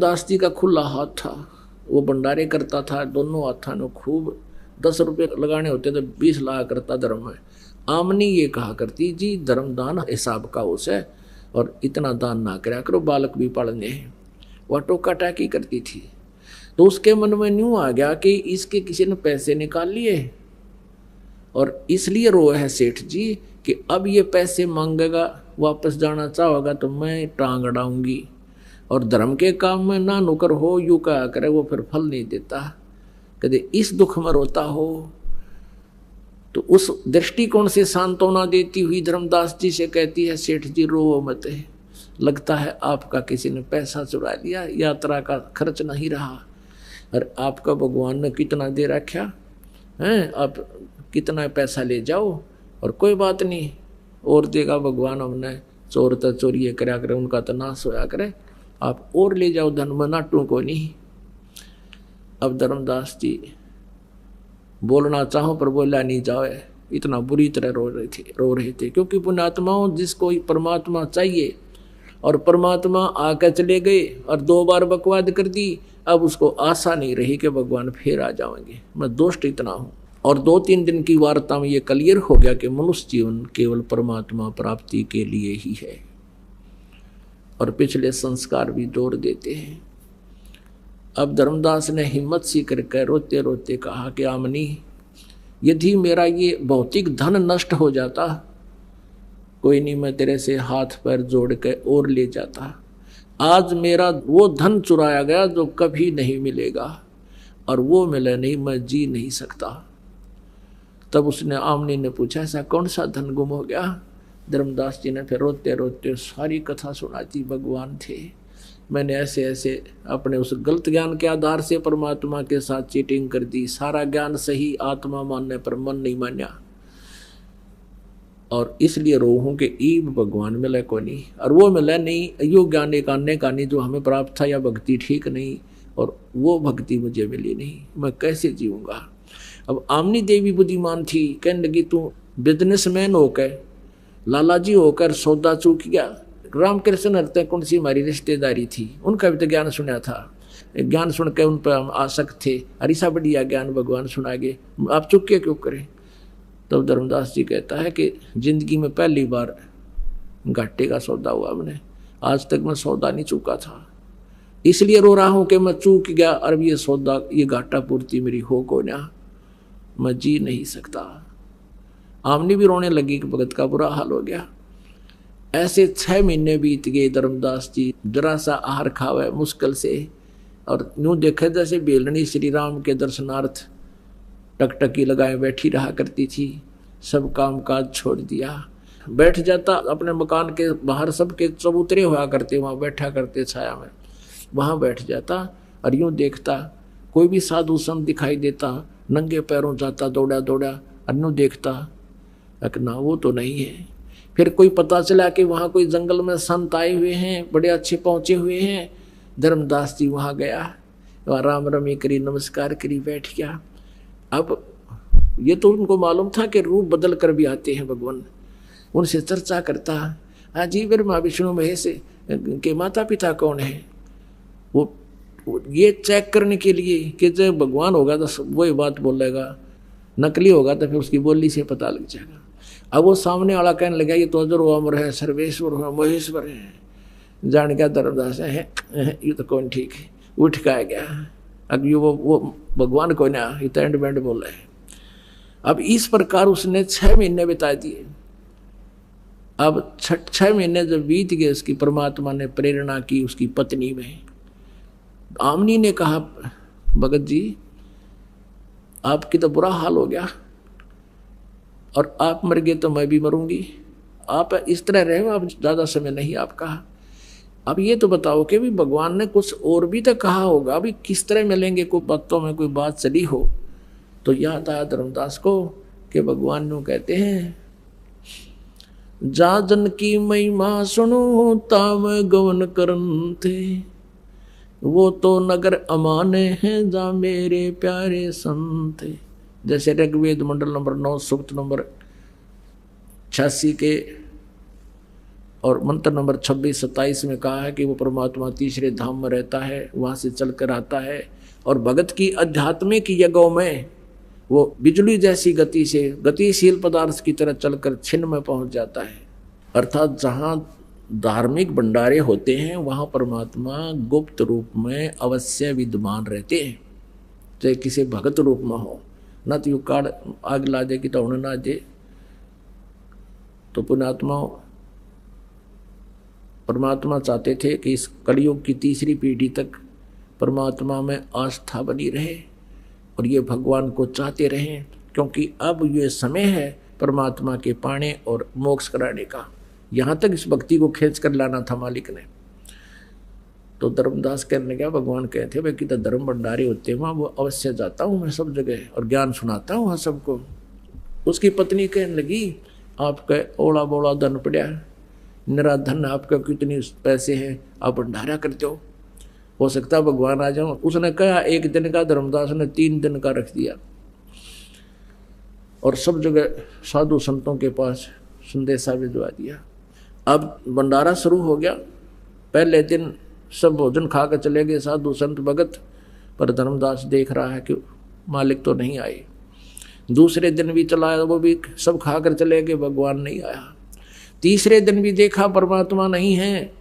दास जी का खुला हाथ था, वो भंडारे करता था दोनों हाथों में खूब। 10 रुपये लगाने होते तो 20 लाया करता धर्म में। आमनी ये कहा करती जी धर्म दान हिसाब का उसे, और इतना दान ना करा करो, बालक भी पढ़ने हैं। वह टोका टाकी करती थी। तो उसके मन में न्यू आ गया कि इसके किसी ने पैसे निकाल लिए, और इसलिए रो है सेठ जी कि अब ये पैसे मांगेगा, वापस जाना चाहोगा तो मैं टांग अड़ाऊंगी, और धर्म के काम में ना नौकर हो यू कहा करे, वो फिर फल नहीं देता। कदे इस दुख में रोता हो तो उस दृष्टिकोण से सांत्वना देती हुई धर्मदास जी से कहती है सेठ जी रो मत, लगता है आपका किसी ने पैसा चुरा लिया, यात्रा का खर्च नहीं रहा, और आपका भगवान ने कितना दे रखा है, आप कितना पैसा ले जाओ और कोई बात नहीं और देगा भगवान, हमने चोर तो चोरी करा करे, उनका तो नाश होया करे, आप और ले जाओ धन में नाटू को नहीं। अब धर्मदास जी बोलना चाहो पर बोला नहीं जाए, इतना बुरी तरह रो रहे थे क्योंकि पुण्यात्माओं जिसको परमात्मा चाहिए और परमात्मा आकर चले गए और 2 बार बकवाद कर दी, अब उसको आशा नहीं रही कि भगवान फिर आ जाएंगे। मैं दोस्त इतना हूँ। और 2-3 दिन की वार्ता में ये क्लियर हो गया कि मनुष्य जीवन केवल परमात्मा प्राप्ति के लिए ही है, और पिछले संस्कार भी जोड़ देते हैं। अब धर्मदास ने हिम्मत सी करके रोते रोते कहा कि आमनी, यदि मेरा ये भौतिक धन नष्ट हो जाता, कोई नहीं, मैं तेरे से हाथ पैर जोड़ के और ले जाता। आज मेरा वो धन चुराया गया जो कभी नहीं मिलेगा, और वो मिले नहीं, मैं जी नहीं सकता। तब उसने आमनी ने पूछा ऐसा कौन सा धन गुम हो गया? धर्मदास जी ने फिर रोते रोते सारी कथा सुनाती। भगवान थे, मैंने ऐसे ऐसे अपने उस गलत ज्ञान के आधार से परमात्मा के साथ चीटिंग कर दी, सारा ज्ञान सही आत्मा मानने पर मन नहीं मान्या, और इसलिए रो हूं कि ईब भगवान मिले को नहीं, और वो मिले नहीं, यो ज्ञान एक आने का नहीं जो हमें प्राप्त था, या भक्ति ठीक नहीं, और वो भक्ति मुझे मिली नहीं, मैं कैसे जीऊंगा। अब आमनी देवी बुद्धिमान थी, कहने लगी तू बिजनेसमैन होकर लालाजी होकर सौदा चूक गया। रामकृष्ण हरते कौन सी हमारी रिश्तेदारी थी, उनका भी तो ज्ञान सुना था, ज्ञान सुन के उन पर हम आसक्त थे, अरिसा बढ़िया ज्ञान भगवान सुनागे, आप चुके क्यों करें। तब धर्मदास जी कहता है कि जिंदगी में पहली बार घाटे का सौदा हुआ मैंने, आज तक मैं सौदा नहीं चूका था, इसलिए रो रहा हूं कि मैं चूक गया, और ये सौदा ये घाटा पूर्ति मेरी हो को ना, मैं जी नहीं सकता। आमनी भी रोने लगी कि भगत का बुरा हाल हो गया। ऐसे 6 महीने बीत गए। धर्मदास जी जरा सा आहार खावे मुश्किल से, और यूं देखे जैसे बेलनी श्री राम के दर्शनार्थ टकटकी लगाए बैठी रहा करती थी। सब काम काज छोड़ दिया, बैठ जाता अपने मकान के बाहर, सबके चबूतरे हुआ करते, वहाँ बैठा करते छाया में, वहाँ बैठ जाता और यूं देखता, कोई भी साधु संत दिखाई देता, नंगे पैरों जाता दौड़ा दौड़ा, और यूं देखता ना वो तो नहीं है। फिर कोई पता चला कि वहाँ कोई जंगल में संत आए हुए हैं, बड़े अच्छे पहुँचे हुए हैं। धर्मदास जी वहाँ गया, वहाँ राम रमी करी, नमस्कार करी, बैठ गया। अब ये तो उनको मालूम था कि रूप बदल कर भी आते हैं भगवान। उनसे चर्चा करता, हाँ जी ब्रह्मा विष्णु महेश के माता पिता कौन है, वो ये चेक करने के लिए कि जब भगवान होगा तो वही बात बोलेगा, नकली होगा तो फिर उसकी बोली से पता लग जाएगा। अब वो सामने वाला कहने लगा ये तो अजर अमर है, सर्वेश्वर है, महेश्वर है। जान गया धर्मदास है ये तो कौन ठीक है, उठ का गया। अब ये वो भगवान को ना ये तो एंड बैंड बोल रहे हैं। अब इस प्रकार उसने 6 महीने बिता दिए। अब 6 महीने जब बीत गए, उसकी परमात्मा ने प्रेरणा की उसकी पत्नी में। आमनी ने कहा भगत जी आपकी तो बुरा हाल हो गया, और आप मर गए तो मैं भी मरूंगी, आप इस तरह रहे हो, अब ज़्यादा समय नहीं आपका। अब ये तो बताओ कि भी भगवान ने कुछ और भी तो कहा होगा, अभी किस तरह मिलेंगे, कोई बातों में कोई बात चली हो। तो याद आया धर्मदास को कि भगवान नु कहते हैं जा जन की महिमा सुनो ताम गवन करन थे, वो तो नगर अमाने हैं जा मेरे प्यारे संत। जैसे ऋग्वेद मंडल नंबर 9 सूक्त नंबर 86 के और मंत्र नंबर 26-27 में कहा है कि वो परमात्मा तीसरे धाम में रहता है, वहाँ से चल कर आता है और भगत की आध्यात्मिक यज्ञों में वो बिजली जैसी गति से गतिशील पदार्थ की तरह चलकर छिन्न में पहुंच जाता है। अर्थात जहाँ धार्मिक भंडारे होते हैं वहाँ परमात्मा गुप्त रूप में अवश्य विद्यमान रहते हैं, चाहे किसी भगत रूप में हो। न तो यू काड़ आग ला दे कि तो उन्हें ना दे, तो पुण्यात्मा परमात्मा चाहते थे कि इस कलयुग की तीसरी पीढ़ी तक परमात्मा में आस्था बनी रहे और ये भगवान को चाहते रहें, क्योंकि अब ये समय है परमात्मा के पाने और मोक्ष कराने का। यहाँ तक इस भक्ति को खींच कर लाना था मालिक ने। तो धर्मदास कहने लगा, भगवान कहते भाई कि तो धर्म भंडारे होते हैं वहाँ वो अवश्य जाता हूँ मैं सब जगह और ज्ञान सुनाता हूँ वहाँ सबको। उसकी पत्नी कहने लगी, आपका ओला बोला धन पड़ा, निरा धन, आपका कितने पैसे हैं, आप भंडारा करते हो सकता भगवान आ जाओ। उसने कहा 1 दिन का, धर्मदास ने 3 दिन का रख दिया और सब जगह साधु संतों के पास संदेशा भिजवा दिया। अब भंडारा शुरू हो गया। पहले दिन सब भोजन खा कर चले गए साधु संत भगत, पर धर्मदास देख रहा है कि मालिक तो नहीं आए। दूसरे दिन भी चला, वो भी सब खा कर चले गए, भगवान नहीं आया। तीसरे दिन भी देखा परमात्मा नहीं है।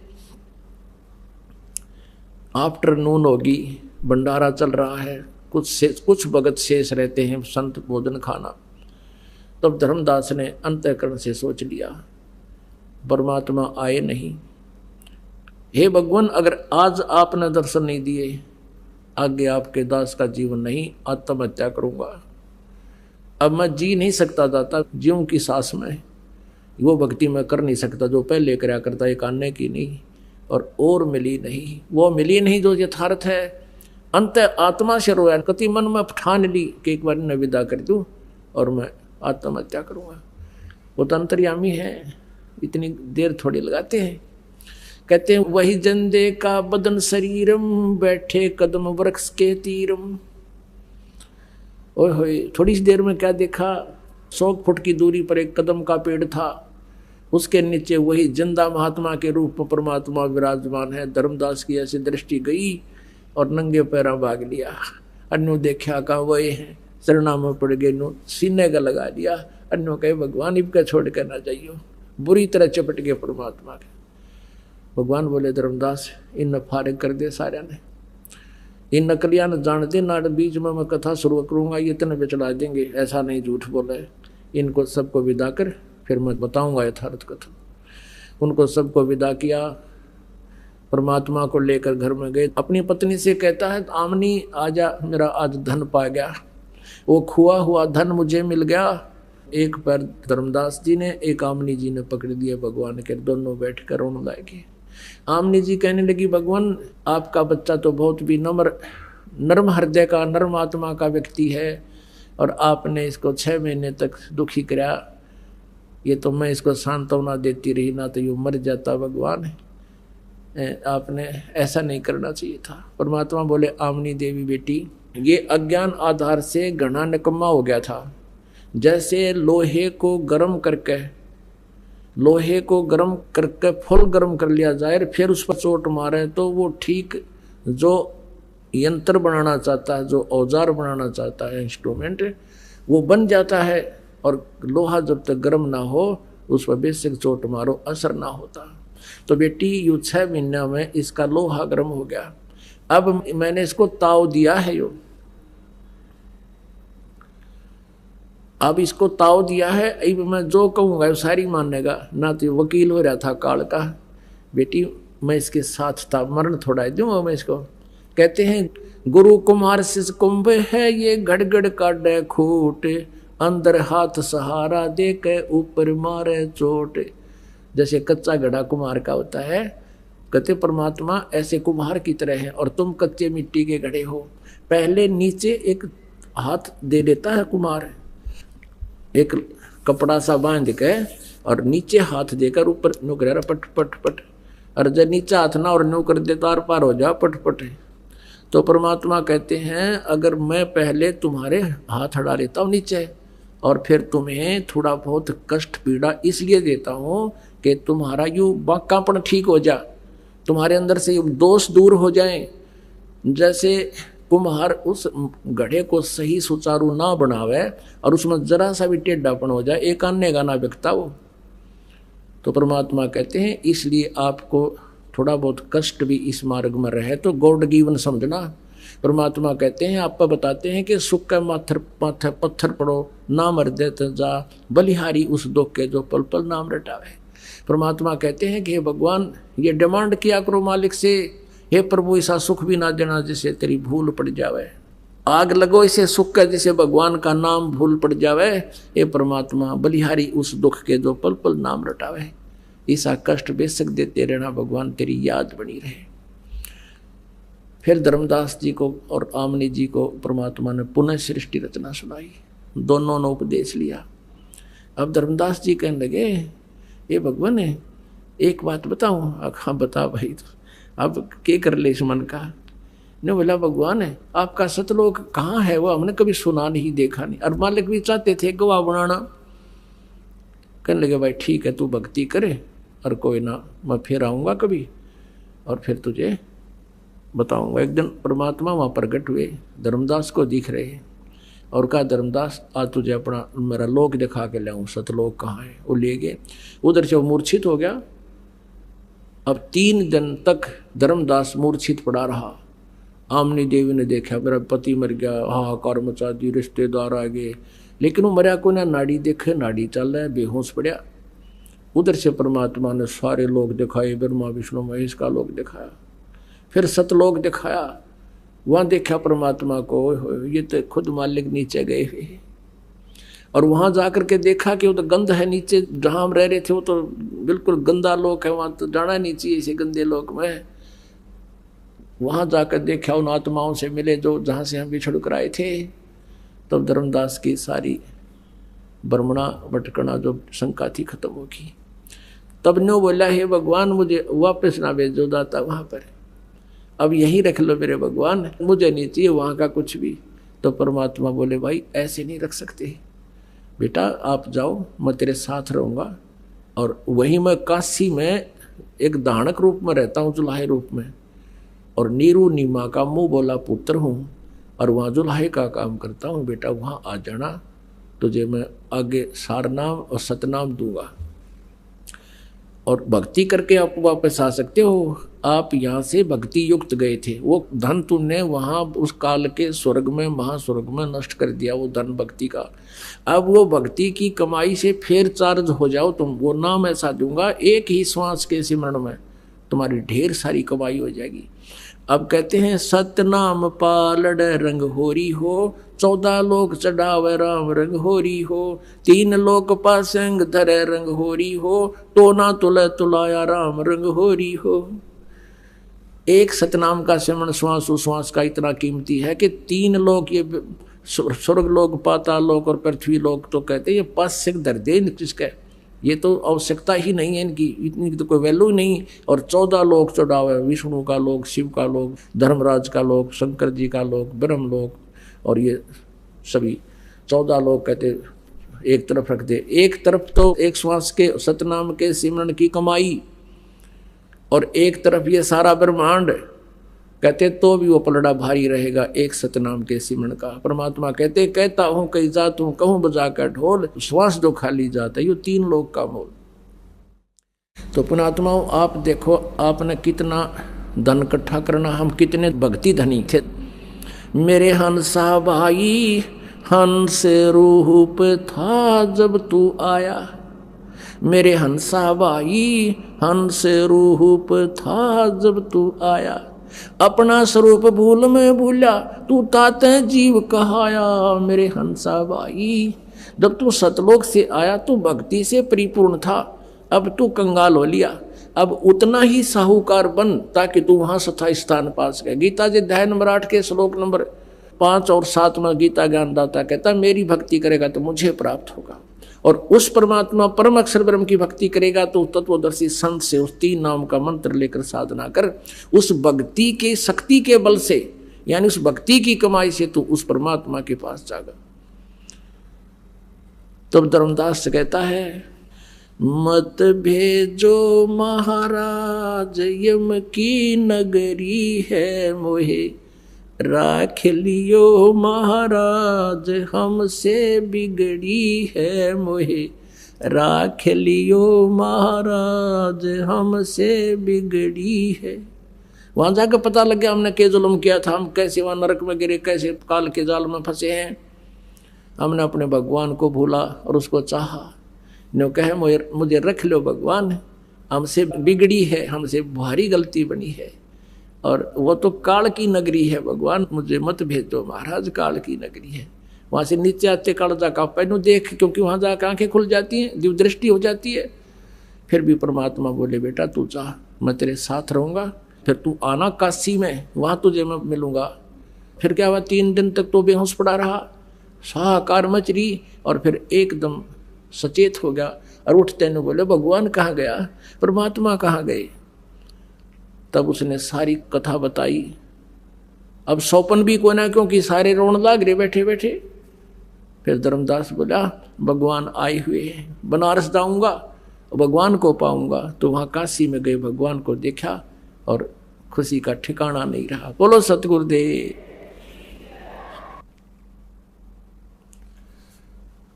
आफ्टरनून होगी, भंडारा चल रहा है, कुछ भगत शेष रहते हैं संत भोजन खाना। तब धर्मदास ने अंतःकरण से सोच लिया परमात्मा आए नहीं। हे भगवान, अगर आज आपने दर्शन नहीं दिए, आगे आपके दास का जीवन नहीं, आत्महत्या करूंगा। अब मैं जी नहीं सकता दाता, ज्यों की सांस में वो भक्ति में कर नहीं सकता जो पहले कराया करता, एक आने की नहीं और मिली नहीं, वो मिली नहीं जो यथार्थ है। अंत आत्मा से रोया, कति मन में ठान ली कि एक बार मैं विदा कर दूं और मैं आत्महत्या करूंगा। वो तो अंतर्यामी है, इतनी देर थोड़ी लगाते हैं। कहते हैं वही जंदे का बदन शरीरम, बैठे कदम वृक्ष के तीरम। ओए होए, थोड़ी सी देर में क्या देखा, 100 फुट की दूरी पर एक कदम का पेड़ था, उसके नीचे वही जिंदा महात्मा के रूप में परमात्मा विराजमान है। धर्मदास की ऐसी दृष्टि गई और नंगे पैरा भाग लिया। अन्नु देखा कहा वही है, चरणा में पड़ गए, नु सीने का लगा दिया। अन्नु कहे भगवान इनका छोड़ कर ना जाइयो, बुरी तरह चपट गए परमात्मा के। भगवान बोले धर्मदास इन फारिग कर दे सारे ने, इन नकलिया न जानते ना, बीच में मैं कथा शुरू करूंगा ये इतने पे चला देंगे, ऐसा नहीं झूठ बोले। इनको सबको विदा कर, फिर मैं बताऊंगा यथार्थ कथा। उनको सबको विदा किया, परमात्मा को लेकर घर में गए। अपनी पत्नी से कहता है आमनी आजा, मेरा आज धन पा गया, वो खुआ हुआ धन मुझे मिल गया। एक पैर धर्मदास जी ने, एक आमनी जी ने पकड़ दिए भगवान के, दोनों बैठकर रोने लगे। आमनी जी कहने लगी भगवान आपका बच्चा तो बहुत भी नर्म हृदय का, नर्म आत्मा का व्यक्ति है और आपने इसको 6 महीने तक दुखी कराया, ये तो मैं इसको सांत्वना देती रही ना तो यूँ मर जाता। भगवान आपने ऐसा नहीं करना चाहिए था। परमात्मा बोले आमनी देवी बेटी, ये अज्ञान आधार से घना निकम्मा हो गया था। जैसे लोहे को गर्म करके फुल गर्म कर लिया जाए, फिर उस पर चोट मारे तो वो ठीक जो यंत्र बनाना चाहता है, जो औजार बनाना चाहता है, इंस्ट्रूमेंट, वो बन जाता है। और लोहा जब तक गर्म ना हो उस पर बेसिक चोट मारो असर ना होता। तो बेटी यू 6 महीना में इसका लोहा गर्म हो गया। अब मैंने इसको ताव दिया है, अब इसको ताव दिया है, अब मैं जो कहूँगा सारी मानेगा ना। तो वकील हो रहा था काल का, बेटी मैं इसके साथ था, मरण थोड़ा दूंगा मैं इसको। कहते हैं गुरु कुमार शिष कुंभ है ये, गड़गड़ काटे खूट, अंदर हाथ सहारा दे के ऊपर मारे चोट। जैसे कच्चा घड़ा कुम्हार का होता है, कहते परमात्मा ऐसे कुम्हार की तरह है और तुम कच्चे मिट्टी के घड़े हो। पहले नीचे एक हाथ दे देता है कुम्हार, एक कपड़ा सा बांध के और नीचे हाथ देकर ऊपर नु कर पट पट पट, और जब नीचा हाथ ना और नु कर दे तार पार हो जा पट पट। तो परमात्मा कहते हैं अगर मैं पहले तुम्हारे हाथ हटा लेता हूँ नीचे और फिर तुम्हें थोड़ा बहुत कष्ट पीड़ा इसलिए देता हूँ कि तुम्हारा यू बाकापन ठीक हो जा, तुम्हारे अंदर से दोष दूर हो जाए। जैसे कुम्हार उस घड़े को सही सुचारू ना बनावे और उसमें जरा सा भी टेढ़ापन हो जाए, एक अन्य का ना बिकता वो। तो परमात्मा कहते हैं इसलिए आपको थोड़ा बहुत कष्ट भी इस मार्ग में रहे तो गॉड गिवन समझना। परमात्मा कहते हैं, आपको बताते हैं कि सुख का माथर माथे पत्थर पड़ो, ना मर दे तो जा, बलिहारी उस दुख के जो पल पल नाम रटावे। परमात्मा कहते हैं कि हे भगवान, ये डिमांड किया करो मालिक से, हे प्रभु ऐसा सुख भी ना देना जिससे तेरी भूल पड़ जावे। आग लगो इसे सुख का जिसे भगवान का नाम भूल पड़ जावे। हे परमात्मा, बलिहारी उस दुख के जो पल पल नाम रटावे। ऐसा कष्ट बेशक देते रहना भगवान, तेरी याद बनी रहे। फिर धर्मदास जी को और आमनी जी को परमात्मा ने पुनः सृष्टि रचना सुनाई, दोनों ने उपदेश लिया। अब धर्मदास जी कहने लगे, ये भगवान है एक बात बताऊं? हाँ बता भाई। तो अब क्या कर ले इस मन का? ने बोला भगवान है आपका सतलोक कहाँ है? वो हमने कभी सुना नहीं, देखा नहीं, और मालिक भी चाहते थे गवाह बनाना। कहने लगे भाई ठीक है, तू भक्ति करे और कोई ना, मैं फिर आऊँगा कभी और फिर तुझे बताऊँगा। एक दिन परमात्मा वहाँ प्रकट हुए, धर्मदास को दिख रहे और कहा धर्मदास आज तुझे अपना मेरा लोक दिखा के लाऊं, सतलोक कहाँ है। वो ले गए, उधर से वो मूर्छित हो गया। अब 3 दिन तक धर्मदास मूर्छित पड़ा रहा। आमनी देवी ने देखा मेरा पति मर गया, हाहाकार मचा दी, रिश्तेदार आ गए, लेकिन वो मरा को ना नाड़ी देखे, नाड़ी चल रहा है, बेहोश पड़ा। उधर से परमात्मा ने सारे लोग दिखाए, ब्रह्मा विष्णु महेश का लोग दिखाया, फिर सतलोक दिखाया। वहाँ देखा परमात्मा को, ये तो खुद मालिक नीचे गए हुए। और वहाँ जाकर के देखा कि वो तो गंध है नीचे, जहाँ हम रह रहे थे वो तो बिल्कुल गंदा लोक है, वहाँ तो जाना नहीं चाहिए इसे गंदे लोक में। वहाँ जाकर देखा उन आत्माओं से मिले जो जहाँ से हम बिछड़ कर आए थे। तब धर्मदास की सारी भ्रमणा भटकना जो शंका थी खत्म होगी। तब नो बोला हे भगवान मुझे वापस ना भेजो दाता वहाँ पर, अब यहीं रख लो मेरे भगवान, मुझे नहीं चाहिए वहाँ का कुछ भी। तो परमात्मा बोले भाई ऐसे नहीं रख सकते बेटा, आप जाओ, मैं तेरे साथ रहूँगा। और वहीं मैं काशी में एक दानक रूप में रहता हूँ, जुलाहे रूप में, और नीरू नीमा का मुँह बोला पुत्र हूँ, और वहाँ जुलाहे का काम करता हूँ। बेटा वहाँ आ जाना, तुझे मैं आगे सारनाम और सतनाम दूंगा और भक्ति करके आप वापस आ सकते हो। आप यहाँ से भक्ति युक्त गए थे, वो धन तुमने वहाँ उस काल के स्वर्ग में महास्वर्ग में नष्ट कर दिया, वो धन भक्ति का। अब वो भक्ति की कमाई से फिर चार्ज हो जाओ तुम, वो नाम ऐसा दूंगा एक ही श्वास के सिमरण में तुम्हारी ढेर सारी कमाई हो जाएगी। अब कहते हैं सतनाम पालड़ रंग होरी हो, 14 लोक चढ़ावे राम रंग होरी हो, 3 लोक पासंग धरे रंग होरी हो, तो ना तुले तुलाया राम रंग होरी हो। एक सतनाम का सिमरण श्वास उश्वास का इतना कीमती है कि 3 लोक, ये स्वर्ग लोक, पाताल लोक और पृथ्वी लोक, तो कहते हैं ये पासंग धर दे किसका, ये तो आवश्यकता ही नहीं है इनकी, इतनी तो कोई वैल्यू नहीं। और 14 लोक चढ़ावे, विष्णु का लोक, शिव का लोक, धर्मराज का लोक, शंकर जी का लोक, ब्रह्म लोक, और ये सभी 14 लोक कहते एक तरफ रख दे। एक तरफ तो एक श्वास के सतनाम के सिमरण की कमाई, और एक तरफ ये सारा ब्रह्मांड, कहते तो भी वो पलड़ा भारी रहेगा एक सतनाम के सिमरण का। परमात्मा कहते कहता हूँ कई जात हूँ, कहूँ बजा कर ढोल, श्वास जो खाली जाता है, ये 3 लोक का मोल। तो पुणात्माओं आप देखो, आपने कितना धन इकट्ठा करना, हम कितने भक्ति धनी थे। मेरे हंसा भाई हंस रूप था जब तू आया, मेरे हंसा भाई हंस रूप था जब तू आया, अपना स्वरूप भूल में भूला तू ताते जीव कहाया। मेरे हंसा भाई जब तू सतलोक से आया तो भक्ति से परिपूर्ण था, अब तू कंगाल हो लिया, अब उतना ही साहूकार बन ताकि तू वहां सथा स्थान पा सके। गीता जी अध्याय नंबर 8 के श्लोक नंबर 5 और 7 में गीता ज्ञानदाता कहता मेरी भक्ति करेगा तो मुझे प्राप्त होगा, और उस परमात्मा परम अक्षर ब्रह्म की भक्ति करेगा तो तत्वदर्शी संत से उस 3 नाम का मंत्र लेकर साधना कर, उस भक्ति के शक्ति के बल से, यानी उस भक्ति की कमाई से तू उस परमात्मा के पास जागा। तब धर्मदास कहता है मत भेजो महाराज यम की नगरी है मोहे, राख लियो महाराज हमसे बिगड़ी है मोहे, राख लियो महाराज हमसे बिगड़ी है। वहां जाकर पता लग गया हमने क्या जुल्म किया था, हम कैसे वहां नरक में गिरे, कैसे काल के जाल में फंसे हैं। हमने अपने भगवान को भूला और उसको चाहा। नो कहे मुझे रख लो भगवान, हमसे बिगड़ी है, हमसे भारी गलती बनी है, और वो तो काल की नगरी है, भगवान मुझे मत भेजो महाराज, काल की नगरी है। वहां से नीचे आते काल जाका पहनू देख, क्योंकि वहां जाकर आंखें खुल जाती हैं, दिव्य दृष्टि हो जाती है। फिर भी परमात्मा बोले बेटा तू चाह, मैं तेरे साथ रहूंगा, फिर तू आना काशी में, वहां तुझे मैं मिलूंगा। फिर क्या हुआ, 3 दिन तक तो बेहोश पड़ा रहा, हाहाकार मच रही, और फिर एकदम सचेत हो गया और उठते ने बोले भगवान कहाँ गया, परमात्मा कहाँ गए। तब उसने सारी कथा बताई। अब सौपन भी को ना, क्योंकि सारे रोन लाग रहे बैठे बैठे। फिर धर्मदास बोला भगवान आए हुए हैं, बनारस जाऊंगा भगवान को पाऊंगा। तो वहां काशी में गए, भगवान को देखा और खुशी का ठिकाना नहीं रहा। बोलो सतगुरुदेव।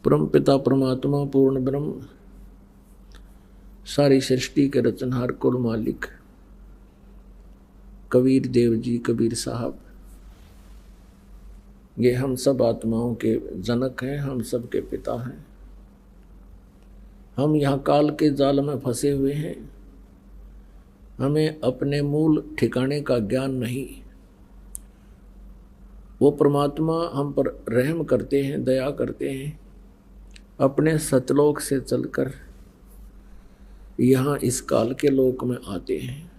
परम पिता परमात्मा पूर्ण ब्रह्म, सारी सृष्टि के रचनहार कुल मालिक कबीर देव जी, कबीर साहब, ये हम सब आत्माओं के जनक हैं, हम सब के पिता हैं। हम यहाँ काल के जाल में फंसे हुए हैं, हमें अपने मूल ठिकाने का ज्ञान नहीं। वो परमात्मा हम पर रहम करते हैं, दया करते हैं, अपने सतलोक से चलकर यहाँ इस काल के लोक में आते हैं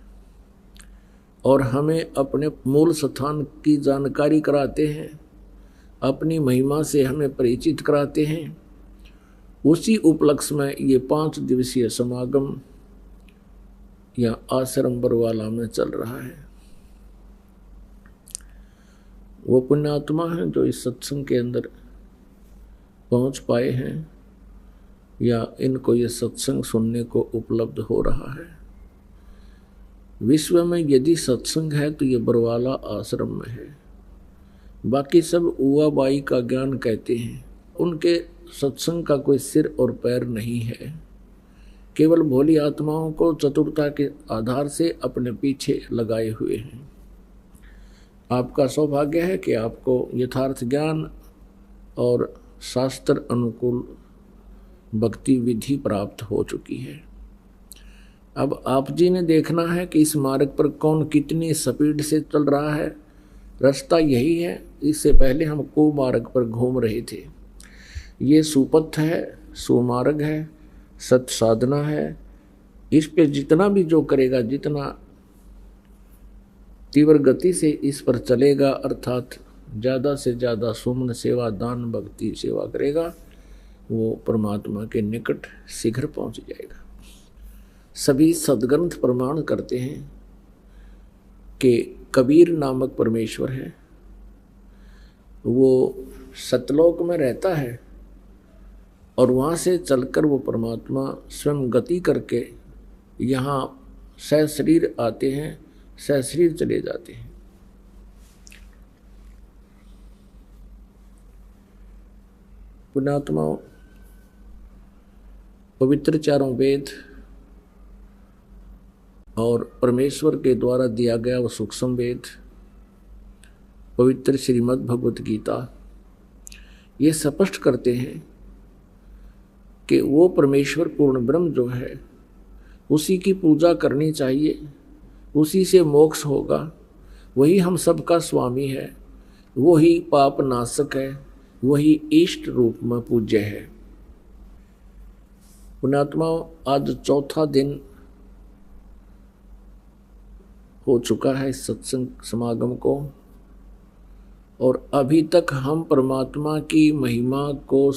और हमें अपने मूल स्थान की जानकारी कराते हैं, अपनी महिमा से हमें परिचित कराते हैं। उसी उपलक्ष्य में ये 5 दिवसीय समागम या आश्रम बरवाला में चल रहा है। वो पुण्यात्मा हैं जो इस सत्संग के अंदर पहुंच पाए हैं या इनको ये सत्संग सुनने को उपलब्ध हो रहा है। विश्व में यदि सत्संग है तो ये बरवाला आश्रम में है। बाकी सब उवा बाई का ज्ञान कहते हैं, उनके सत्संग का कोई सिर और पैर नहीं है। केवल भोली आत्माओं को चतुरता के आधार से अपने पीछे लगाए हुए हैं। आपका सौभाग्य है कि आपको यथार्थ ज्ञान और शास्त्र अनुकूल भक्ति विधि प्राप्त हो चुकी है। अब आप जी ने देखना है कि इस मार्ग पर कौन कितनी स्पीड से चल रहा है। रास्ता यही है। इससे पहले हम कुमार्ग पर घूम रहे थे। ये सुपथ है, सुमार्ग है, सत साधना है। इस पे जितना भी जो करेगा, जितना तीव्र गति से इस पर चलेगा, अर्थात ज़्यादा से ज़्यादा सुमन सेवा, दान, भक्ति सेवा करेगा, वो परमात्मा के निकट शीघ्र पहुंच जाएगा। सभी सद्ग्रंथ प्रमाण करते हैं कि कबीर नामक परमेश्वर है, वो सतलोक में रहता है और वहाँ से चलकर वो परमात्मा स्वयं गति करके यहाँ सहशरीर आते हैं, सहशरीर चले जाते हैं। पुण्यात्मा, पवित्र चारों वेद और परमेश्वर के द्वारा दिया गया वो सूक्ष्म वेद, पवित्र श्रीमद् भगवत गीता, ये स्पष्ट करते हैं कि वो परमेश्वर पूर्ण ब्रह्म जो है उसी की पूजा करनी चाहिए, उसी से मोक्ष होगा। वही हम सबका स्वामी है, वही पाप नाशक है, वही इष्ट रूप में पूज्य है। पुण्यात्माओं, आज चौथा दिन हो चुका है इस सत्संग समागम को और अभी तक हम परमात्मा की महिमा को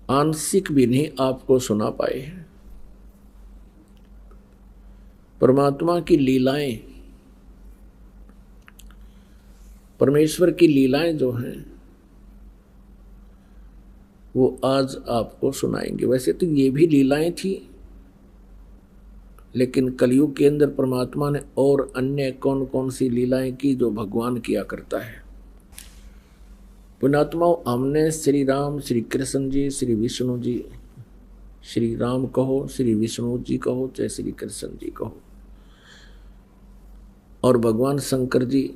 आंशिक भी नहीं आपको सुना पाए हैं। परमात्मा की लीलाएं, परमेश्वर की लीलाएं जो हैं वो आज आपको सुनाएंगे। वैसे तो ये भी लीलाएं थी, लेकिन कलयुग के अंदर परमात्मा ने और अन्य कौन कौन सी लीलाएं की जो भगवान किया करता है। पुण्यात्माओं, हमने श्री राम, श्री कृष्ण जी, श्री विष्णु जी, श्री राम कहो, श्री विष्णु जी कहो, चाहे श्री कृष्ण जी कहो, और भगवान शंकर जी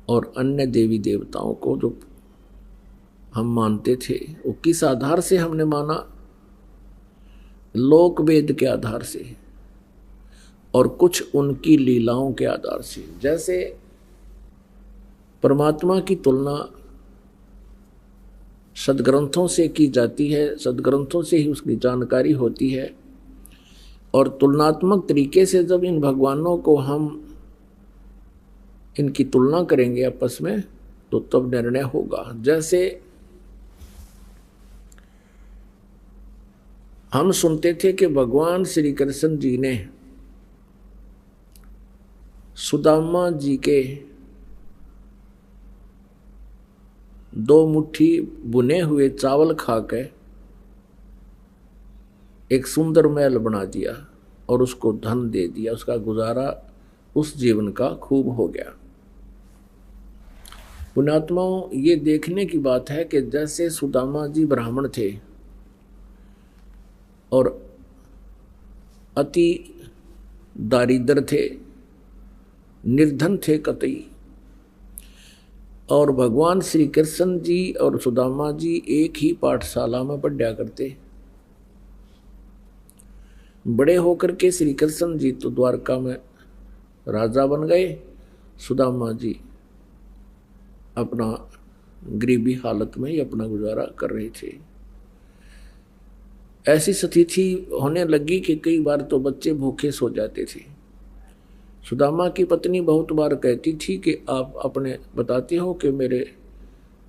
और अन्य देवी देवताओं को जो हम मानते थे, वो किस आधार से हमने माना? लोक वेद के आधार से और कुछ उनकी लीलाओं के आधार से। जैसे परमात्मा की तुलना सदग्रंथों से की जाती है, सदग्रंथों से ही उसकी जानकारी होती है, और तुलनात्मक तरीके से जब इन भगवानों को हम इनकी तुलना करेंगे आपस में, तो तब निर्णय होगा। जैसे हम सुनते थे कि भगवान श्री कृष्ण जी ने सुदामा जी के 2 मुट्ठी बुने हुए चावल खाकर एक सुंदर महल बना दिया और उसको धन दे दिया, उसका गुजारा उस जीवन का खूब हो गया। पुण्यात्माओं, ये देखने की बात है कि जैसे सुदामा जी ब्राह्मण थे और अति दारिद्र थे, निर्धन थे कतई, और भगवान श्री कृष्ण जी और सुदामा जी एक ही पाठशाला में पढ़ा करते। बड़े होकर के श्री कृष्ण जी तो द्वारका में राजा बन गए, सुदामा जी अपना गरीबी हालत में ही अपना गुजारा कर रहे थे। ऐसी स्थिति होने लगी कि कई बार तो बच्चे भूखे सो जाते थे। सुदामा की पत्नी बहुत बार कहती थी कि आप अपने बताते हो कि मेरे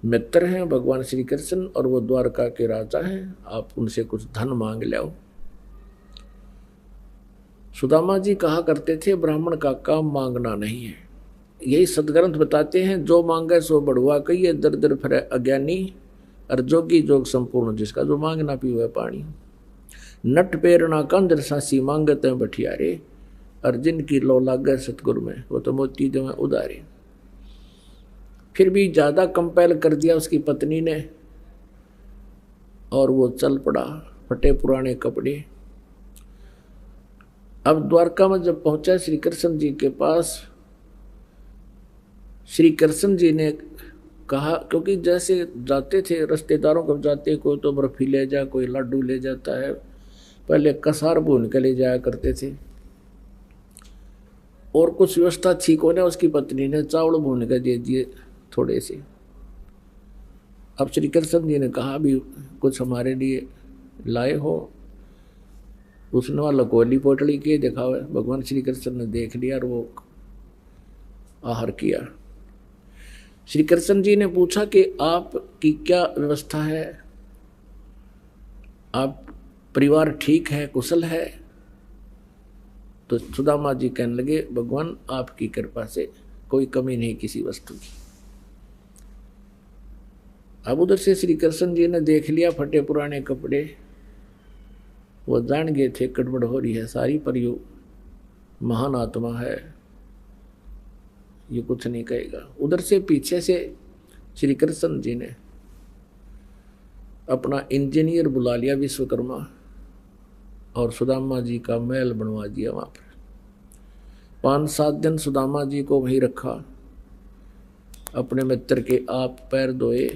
मित्र हैं भगवान श्री कृष्ण और वो द्वारका के राजा हैं, आप उनसे कुछ धन मांग लाओ। सुदामा जी कहा करते थे, ब्राह्मण का काम मांगना नहीं है। यही सदग्रंथ बताते हैं, जो मांगे सो बढ़ुआ कहिए, दर दर फिरे अज्ञानी, और जोगी जोग संपूर्ण जिसका, जो मांगना पीवे पानी। नट पेरना कंदर सासी मांगते हैं बठियारे, और जिनकी लो लागे सतगुरु में वो तो मोती दे उदारे। फिर भी ज्यादा कंपेल कर दिया उसकी पत्नी ने, और वो चल पड़ा, फटे पुराने कपड़े। अब द्वारका में जब पहुंचा श्री कृष्ण जी के पास, श्री कृष्ण जी ने कहा, क्योंकि जैसे जाते थे रिश्तेदारों को जाते, कोई तो बर्फी ले जा, कोई लड्डू ले जाता है, पहले कसार भून के ले जाया करते थे, और कुछ व्यवस्था ठीक होने उसकी पत्नी ने चावल भून के दे दिए थोड़े से। अब श्री कृष्ण जी ने कहा, भी कुछ हमारे लिए लाए हो? उसने वाला कोली पोटली के देखा हुआ। भगवान श्री कृष्ण ने देख लिया और वो आहार किया। श्री कृष्ण जी ने पूछा कि आपकी क्या व्यवस्था है, आप परिवार ठीक है, कुशल है? तो सुदामा जी कहने लगे, भगवान आपकी कृपा से कोई कमी नहीं किसी वस्तु की। अब उधर से श्री कृष्ण जी ने देख लिया फटे पुराने कपड़े, वो जान गए थे गड़बड़ हो रही है सारी, पर यू महान आत्मा है, ये कुछ नहीं कहेगा। उधर से पीछे से श्री कृष्ण जी ने अपना इंजीनियर बुला लिया विश्वकर्मा, और सुदामा जी का महल बनवा दिया वहां पर। 5-7 दिन सुदामा जी को वहीं रखा, अपने मित्र के आप पैर धोए,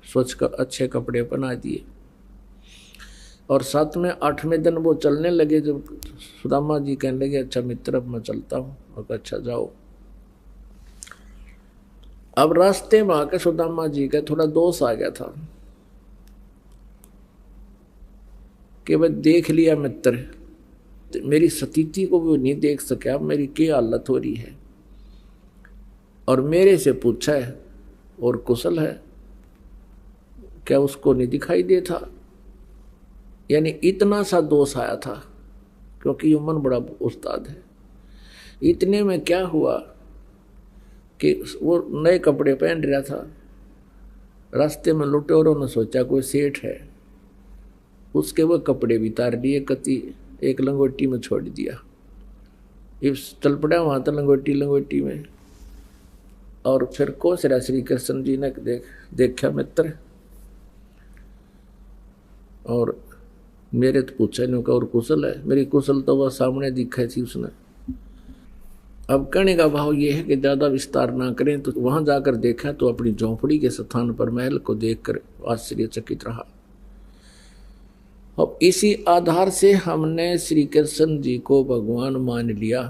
स्वच्छ का अच्छे कपड़े पहना दिए, और 7वें 8वें दिन वो चलने लगे। जब सुदामा जी कहने लगे, अच्छा मित्र अब मैं चलता हूँ, और अच्छा जाओ। अब रास्ते में आके सुदामा जी का थोड़ा दोष आ गया था कि वह देख लिया मित्र, मेरी स्थिति को वो नहीं देख सके, अब मेरी क्या हालत हो रही है, और मेरे से पूछा है और कुशल है, क्या उसको नहीं दिखाई देता? यानी इतना सा दोष आया था, क्योंकि ये मन बड़ा उस्ताद है। इतने में क्या हुआ कि वो नए कपड़े पहन रहा था, रास्ते में लुटेरों ने सोचा कोई सेठ है, उसके वो कपड़े भी तार लिए, कति एक लंगोटी में छोड़ दिया। इस चल पड़ा वहाँ तो लंगोटी में। और फिर कोसरा श्री कृष्ण जी ने देखा मित्र, और मेरे तो पूछा नहीं और कुशल है, मेरी कुशल तो वह सामने दिखाई थी उसने। अब कहने का भाव ये है कि ज्यादा विस्तार ना करें, तो वहां जाकर देखा तो अपनी झोंपड़ी के स्थान पर महल को देखकर आश्चर्यचकित रहा। अब इसी आधार से हमने श्री कृष्ण जी को भगवान मान लिया।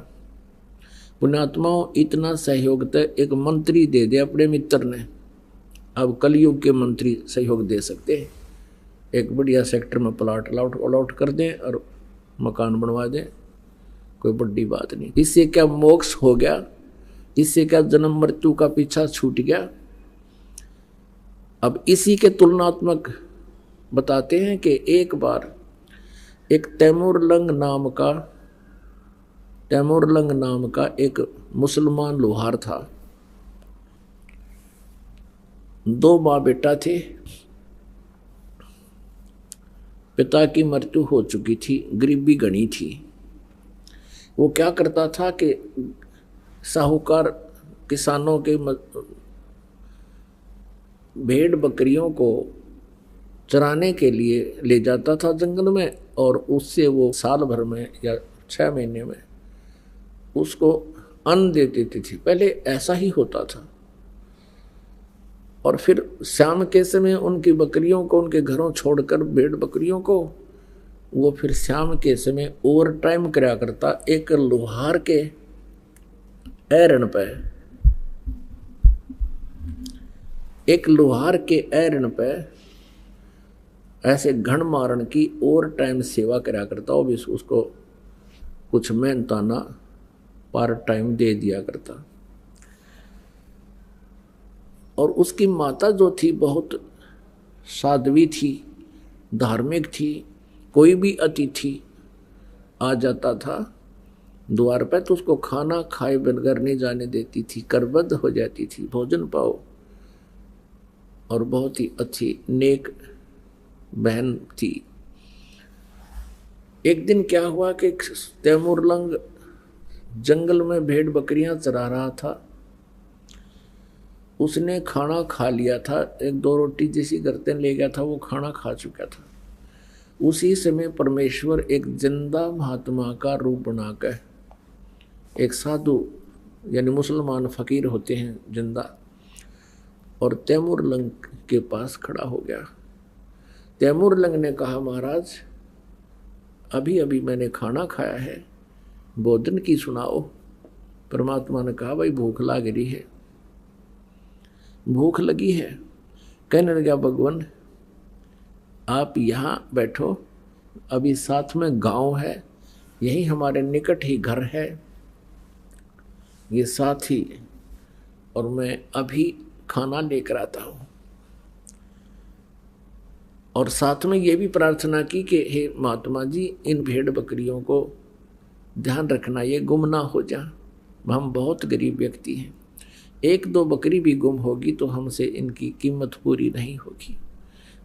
पुण्यात्माओं, इतना सहयोग तो एक मंत्री दे दे अपने मित्र ने, अब कलयुग के मंत्री सहयोग दे सकते हैं। एक बढ़िया सेक्टर में प्लाट अलॉट कर दें और मकान बनवा दें, कोई बड़ी बात नहीं। इससे क्या मोक्ष हो गया, इससे क्या जन्म मृत्यु का पीछा छूट गया। अब इसी के तुलनात्मक बताते हैं कि एक बार एक तैमूरलंग नाम का एक मुसलमान लोहार था। 2 माँ बेटा थे। पिता की मृत्यु हो चुकी थी, गरीबी घनी थी। वो क्या करता था कि साहूकार किसानों के भेड़ बकरियों को चराने के लिए ले जाता था जंगल में, और उससे वो साल भर में या 6 महीने में उसको अन्न दे देती थी। पहले ऐसा ही होता था। और फिर शाम के समय उनकी बकरियों को उनके घरों छोड़कर भेड़ बकरियों को वो फिर शाम के समय ओवर टाइम करा करता एक लोहार के ऐरण पे। एक लोहार के ऐरण पे ऐसे घण मारण की ओवर टाइम सेवा करा करता, वो भी उसको कुछ मेहनताना पार्ट टाइम दे दिया करता। और उसकी माता जो थी बहुत साध्वी थी, धार्मिक थी। कोई भी अतिथि आ जाता था द्वार पर तो उसको खाना खाए बगैर नहीं जाने देती थी, करबद्ध हो जाती थी, भोजन पाओ। और बहुत ही अच्छी नेक बहन थी। एक दिन क्या हुआ कि तैमूरलंग जंगल में भेड़ बकरियां चरा रहा था। उसने खाना खा लिया था, 1-2 रोटी जैसी करते ले गया था, वो खाना खा चुका था। उसी समय परमेश्वर एक जिंदा महात्मा का रूप बनाकर, एक साधु यानी मुसलमान फकीर होते हैं जिंदा, और तैमूरलंग के पास खड़ा हो गया। तैमूरलंग ने कहा, महाराज अभी अभी मैंने खाना खाया है, भोजन की सुनाओ। परमात्मा ने कहा, भाई भूख लग रही है। भूख लगी है। कहने लगा, भगवान आप यहाँ बैठो, अभी साथ में गांव है, यही हमारे निकट ही घर है, ये साथ ही, और मैं अभी खाना लेकर आता हूँ। और साथ में ये भी प्रार्थना की कि हे महात्मा जी, इन भेड़ बकरियों को ध्यान रखना, ये गुम ना हो जा, हम बहुत गरीब व्यक्ति हैं, 1-2 बकरी भी गुम होगी तो हमसे इनकी कीमत पूरी नहीं होगी।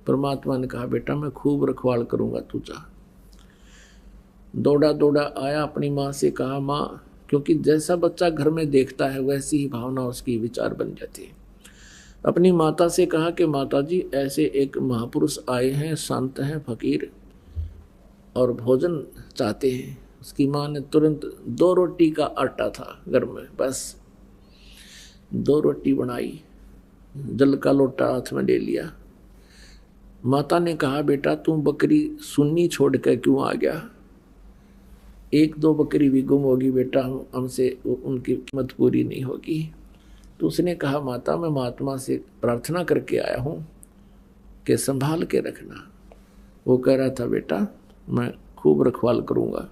परमात्मा ने कहा, बेटा मैं खूब रखवाल करूंगा, तू जा। दौड़ा आया, अपनी माँ से कहा, माँ, क्योंकि जैसा बच्चा घर में देखता है वैसी ही भावना उसकी विचार बन जाती है। अपनी माता से कहा कि माता जी, ऐसे एक महापुरुष आए हैं, संत हैं, फकीर, और भोजन चाहते हैं। उसकी माँ ने तुरंत 2 रोटी का आटा था घर में, बस 2 रोटी बनाई, जल का लोटा हाथ में ले लिया। माता ने कहा, बेटा तू बकरी सुन्नी छोड़ कर क्यों आ गया? 1-2 बकरी भी गुम होगी बेटा, हमसे उनकी कीमत पूरी नहीं होगी। तो उसने कहा, माता मैं महात्मा से प्रार्थना करके आया हूँ कि संभाल के रखना। वो कह रहा था, बेटा मैं खूब रखवाल करूँगा।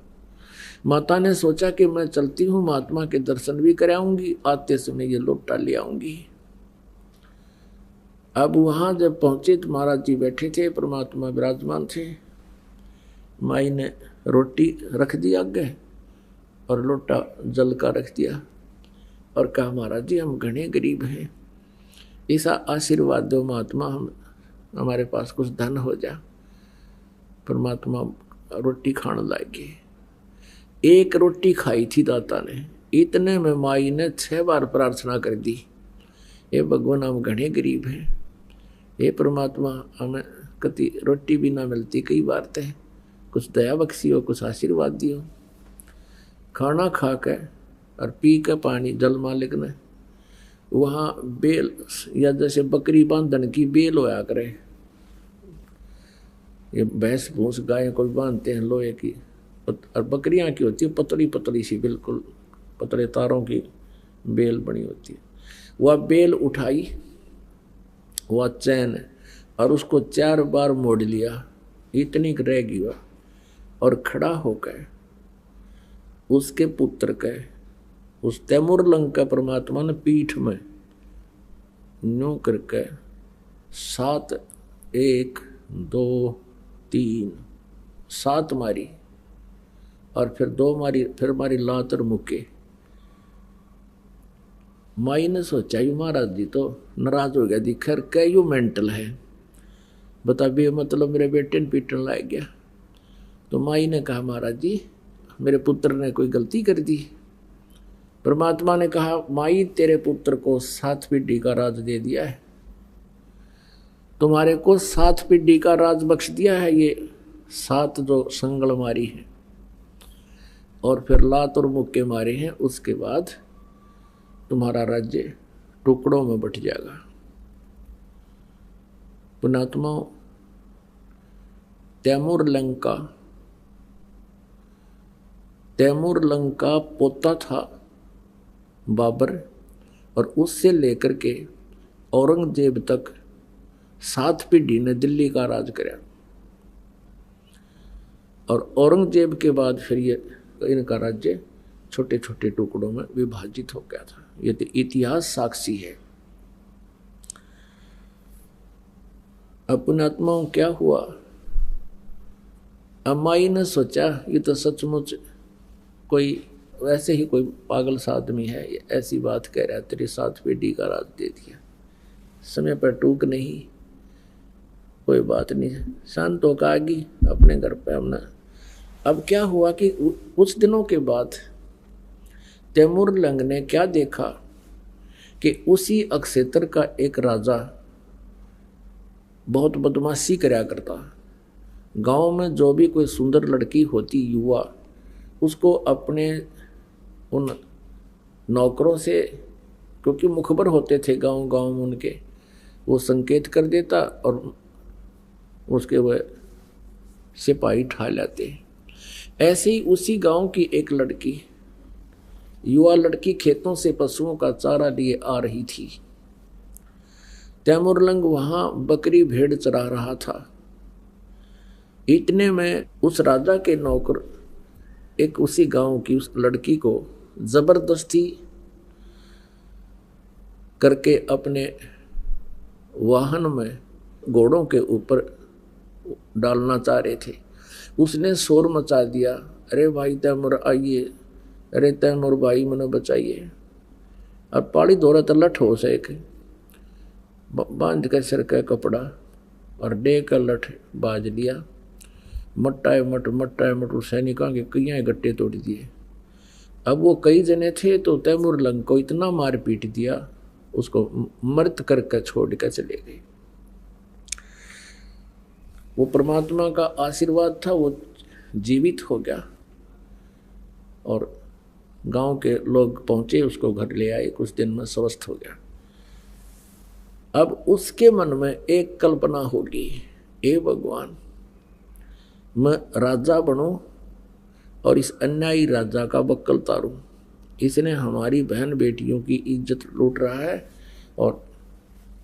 माता ने सोचा कि मैं चलती हूँ, महात्मा के दर्शन भी कराऊंगी, आते समय ये लोटा ले आऊंगी। अब वहाँ जब पहुँचे तो महाराज जी बैठे थे, परमात्मा विराजमान थे। माई ने रोटी रख दी आगे और लोटा जल का रख दिया और कहा, महाराज जी हम घने गरीब हैं, ऐसा आशीर्वाद दो महात्मा, हम हमारे पास कुछ धन हो जा। परमात्मा रोटी खाने लागे। एक रोटी खाई थी दाता ने, इतने में माई ने 6 बार प्रार्थना कर दी, ये भगवान हम घने गरीब हैं, ये परमात्मा हमें कति रोटी भी ना मिलती, कई बार तय कुछ दया बख्शी हो, कुछ आशीर्वाद दियो। खाना खा के और पी के पानी जल मालिक ने वहाँ बेल, या जैसे बकरी बांधन की बेल होया करे, ये भैंस भूस गाय कोई बांधते हैं लोहे की, और बकरियां की होती है पतली पतली सी, बिल्कुल पतले तारों की बेल बनी होती है। वह बेल उठाई, वह चैन, और उसको 4 बार मोड़ लिया, इतनी रहेगी वह, और खड़ा होकर उसके पुत्र के, उस तैमूर लंग का परमात्मा ने पीठ में न्यू करके 7 1 2 3 7 मारी, और फिर 2 मारी, फिर मारी लात और मुक्के। माई ने सोचा यू महाराज जी तो नाराज हो गया, दिखर क्या यू मेंटल है, बता बे मतलब मेरे बेटे ने पीटने लाग गया। तो माई ने कहा महाराज जी मेरे पुत्र ने कोई गलती कर दी। परमात्मा ने कहा माई तेरे पुत्र को 7 पीढ़ी का राज दे दिया है, तुम्हारे को 7 पीढ़ी का राज बख्श दिया है, ये 7 जो संगल मारी है और फिर लात और मुक्के मारे हैं, उसके बाद तुम्हारा राज्य टुकड़ों में बट जाएगा। पुणात्मा तैमूर लंका पोता था बाबर, और उससे लेकर के औरंगजेब तक 7 पीढ़ी ने दिल्ली का राज कराया, और औरंगजेब के बाद फिर ये इनका राज्य छोटे छोटे टुकड़ों में विभाजित हो गया था। ये तो इतिहास साक्षी है। अपने आत्माओं क्या हुआ, अम्माई ने सोचा ये तो सचमुच कोई वैसे ही कोई पागल सा आदमी है, ये ऐसी बात कह रहा है, तेरी 7 पीढ़ी का राज दे दिया, समय पर टूक नहीं, कोई बात नहीं, शांत होकर आ गई अपने घर पे हमने। अब क्या हुआ कि कुछ दिनों के बाद तैमूर लंग ने क्या देखा कि उसी अक्षेत्र का एक राजा बहुत बदमाशी कराया करता। गांव में जो भी कोई सुंदर लड़की होती युवा, उसको अपने उन नौकरों से, क्योंकि मुखबर होते थे गांव गांव में उनके, वो संकेत कर देता और उसके वह सिपाही ठा लाते। ऐसे ही उसी गांव की एक लड़की, युवा लड़की, खेतों से पशुओं का चारा लिए आ रही थी। तैमूर लंग वहां बकरी भेड़ चरा रहा था। इतने में उस राजा के नौकर एक उसी गांव की उस लड़की को जबरदस्ती करके अपने वाहन में घोड़ों के ऊपर डालना चाह रहे थे। उसने शोर मचा दिया, अरे भाई तैमूर आइए, अरे तैमूर भाई मने बचाइए। अब पाड़ी दौरा तो लठ हो से एक बांध के सिर का कपड़ा और डे का लठ बाज लिया, मट्टा मट सैनिकों के कई गट्टे तोड़ दिए। अब वो कई जने थे तो तैमूर लंग को इतना मार पीट दिया, उसको मृत करके छोड़ कर चले गए। वो परमात्मा का आशीर्वाद था, वो जीवित हो गया और गांव के लोग पहुंचे, उसको घर ले आए, कुछ दिन में स्वस्थ हो गया। अब उसके मन में एक कल्पना होगी, ए भगवान मैं राजा बनूं और इस अन्यायी राजा का बक्कल तारूं, इसने हमारी बहन बेटियों की इज्जत लूट रहा है, और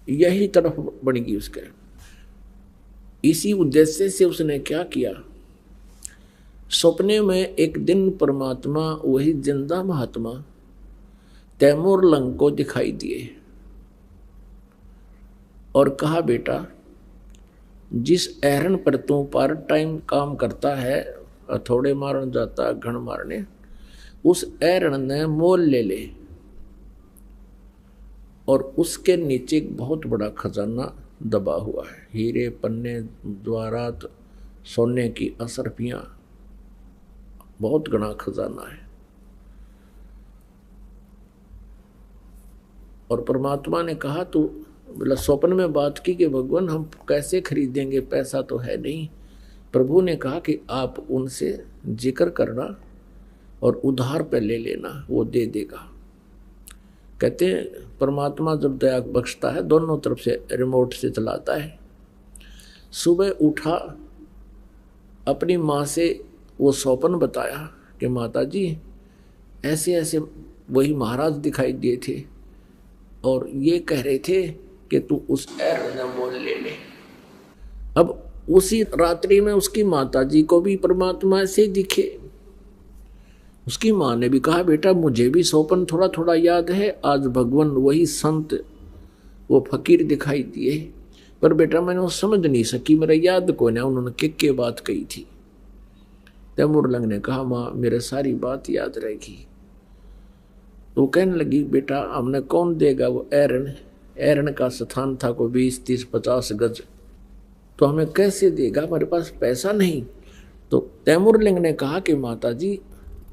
यही तरफ बनेगी उसके। इसी उद्देश्य से उसने क्या किया, सपने में एक दिन परमात्मा वही जिंदा महात्मा तैमूर लंग को दिखाई दिए और कहा, बेटा जिस एरन पर तू पार्ट टाइम काम करता है, थोड़े मारन जाता घण मारने, उस एरन ने मोल ले ले और उसके नीचे एक बहुत बड़ा खजाना दबा हुआ है, हीरे पन्ने जवाहरात सोने की असरफियां, बहुत घना खजाना है। और परमात्मा ने कहा, तू बोला स्वप्न में बात की कि भगवान हम कैसे खरीदेंगे, पैसा तो है नहीं। प्रभु ने कहा कि आप उनसे जिक्र करना और उधार पे ले लेना, वो दे देगा। कहते हैं परमात्मा जब दया बख्शता है दोनों तरफ से रिमोट से चलाता है। सुबह उठा, अपनी माँ से वो स्वप्न बताया कि माता जी ऐसे ऐसे वही महाराज दिखाई दिए थे और ये कह रहे थे कि तू उस मोल ले ले। अब उसी रात्रि में उसकी माता जी को भी परमात्मा ऐसे दिखे। उसकी माँ ने भी कहा, बेटा मुझे भी स्वप्न थोड़ा थोड़ा याद है, आज भगवान वही संत वो फकीर दिखाई दिए, पर बेटा मैंने वो समझ नहीं सकी, मेरा याद को ना उन्होंने के बात कही थी। तैमूरलंग ने कहा, माँ मेरे सारी बात याद रहेगी। तो कहने लगी, बेटा हमने कौन देगा, वो एरन का स्थान था को 20, 30, 50 गज, तो हमें कैसे देगा, हमारे पास पैसा नहीं। तो तैमूरलंग ने कहा कि माता जी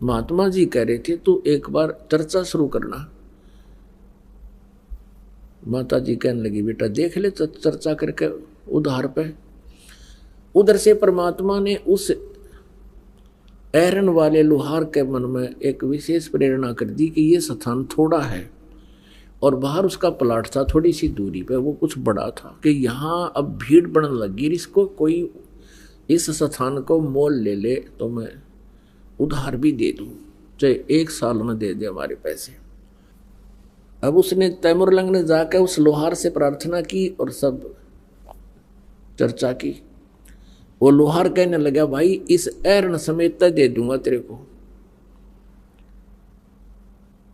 महात्मा जी कह रहे थे तू एक बार चर्चा शुरू करना। माता जी कहने लगी, बेटा देख ले चर्चा करके उधार पे। उधर से परमात्मा ने उस एरन वाले लोहार के मन में एक विशेष प्रेरणा कर दी कि ये स्थान थोड़ा है और बाहर उसका प्लाट था थोड़ी सी दूरी पे, वो कुछ बड़ा था कि यहाँ अब भीड़ बढ़ने लगी, इसको कोई इस स्थान को मोल ले ले तो मैं उधार भी दे दूँ, चाहे 1 साल में दे दे हमारे पैसे। अब उसने तैमूरलंग ने जाकर उस लोहार से प्रार्थना की और सब चर्चा की। वो लोहार कहने लगा, भाई इस एरन समेत दे दूंगा तेरे को।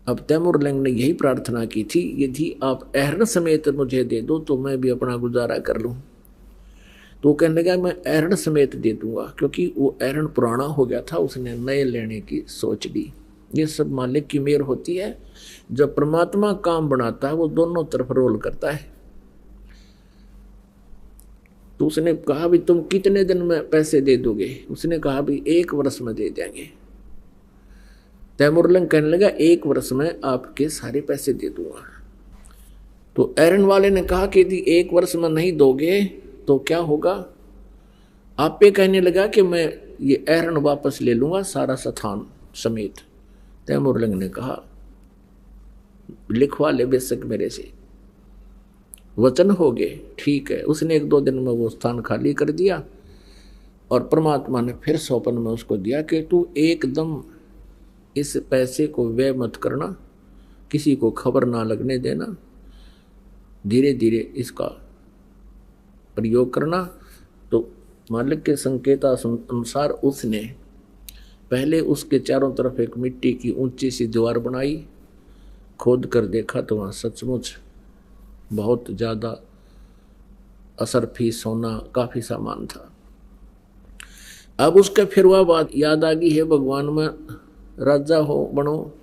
अब तैमूरलंग ने यही प्रार्थना की थी, यदि आप एरन समेत मुझे दे दो तो मैं भी अपना गुजारा कर लूं। तो कहने लगा, मैं एरन समेत दे दूंगा, क्योंकि वो एरन पुराना हो गया था, उसने नए लेने की सोच ली। ये सब मालिक की मेहर होती है, जब परमात्मा काम बनाता है वो दोनों तरफ रोल करता है। तो उसने कहा, भी तुम कितने दिन में पैसे दे दोगे? उसने कहा, भी 1 वर्ष में दे देंगे। तैमूरलंग कहने लगा, 1 वर्ष में आपके सारे पैसे दे दूंगा। तो एरन वाले ने कहा कि यदि 1 वर्ष में नहीं दोगे तो क्या होगा? आप पे कहने लगा कि मैं ये एरन वापस ले लूंगा सारा स्थान समेत। तैमूरलंग ने कहा, लिखवा ले बेशक मेरे से, वचन हो गए, ठीक है। उसने 1-2 दिन में वो स्थान खाली कर दिया और परमात्मा ने फिर स्वप्न में उसको दिया कि तू एकदम इस पैसे को व्यय मत करना, किसी को खबर ना लगने देना, धीरे धीरे इसका प्रयोग करना। तो मालिक के संकेत अनुसार उसने पहले उसके चारों तरफ एक मिट्टी की ऊंची सी दीवार बनाई, खोद कर देखा तो वहाँ सचमुच बहुत ज़्यादा असरफी सोना काफ़ी सामान था। अब उसके फिर वह बात याद आ गई है, भगवान में राजा हो बनो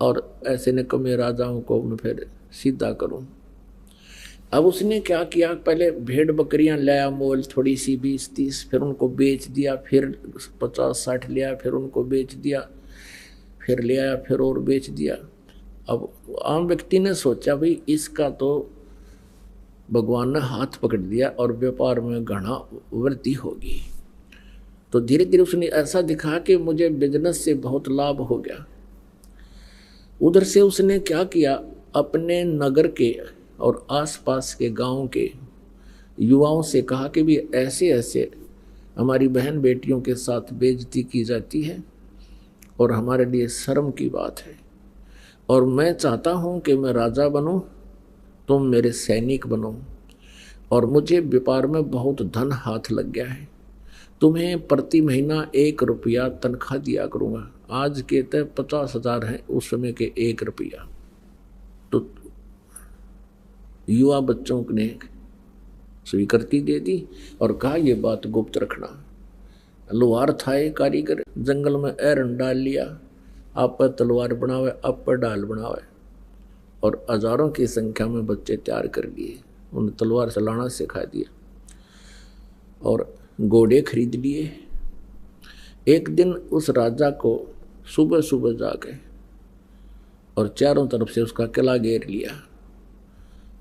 और ऐसे निकम्मे राजाओं को मैं फिर सीधा करूं। अब उसने क्या किया, पहले भेड़ बकरियां लाया मोल, थोड़ी सी 20-30, फिर उनको बेच दिया, फिर 50-60 लिया, फिर उनको बेच दिया, फिर ले आया, फिर और बेच दिया। अब आम व्यक्ति ने सोचा, भाई इसका तो भगवान ने हाथ पकड़ दिया और व्यापार में घना वृद्धि होगी। तो धीरे धीरे उसने ऐसा दिखा कि मुझे बिजनेस से बहुत लाभ हो गया। उधर से उसने क्या किया, अपने नगर के और आसपास के गांव के युवाओं से कहा कि भी ऐसे ऐसे हमारी बहन बेटियों के साथ बेइज्जती की जाती है और हमारे लिए शर्म की बात है, और मैं चाहता हूं कि मैं राजा बनूं, तुम मेरे सैनिक बनो, और मुझे व्यापार में बहुत धन हाथ लग गया है, तुम्हें प्रति महीना 1 रुपया तनख्वाह दिया करूँगा। आज के तय 50,000 हैं, उस समय के 1 रुपया। तो युवा बच्चों ने स्वीकृति दे दी और कहा, ये बात गुप्त रखना। लोहार था एक कारीगर, जंगल में एरन डाल लिया, आप पर तलवार बनावे, आप पर डाल बनावे, और हजारों की संख्या में बच्चे तैयार कर लिए, उन्हें तलवार चलाना सिखा दिया और घोड़े खरीद लिए। एक दिन उस राजा को सुबह सुबह जाके और चारों तरफ से उसका किला घेर लिया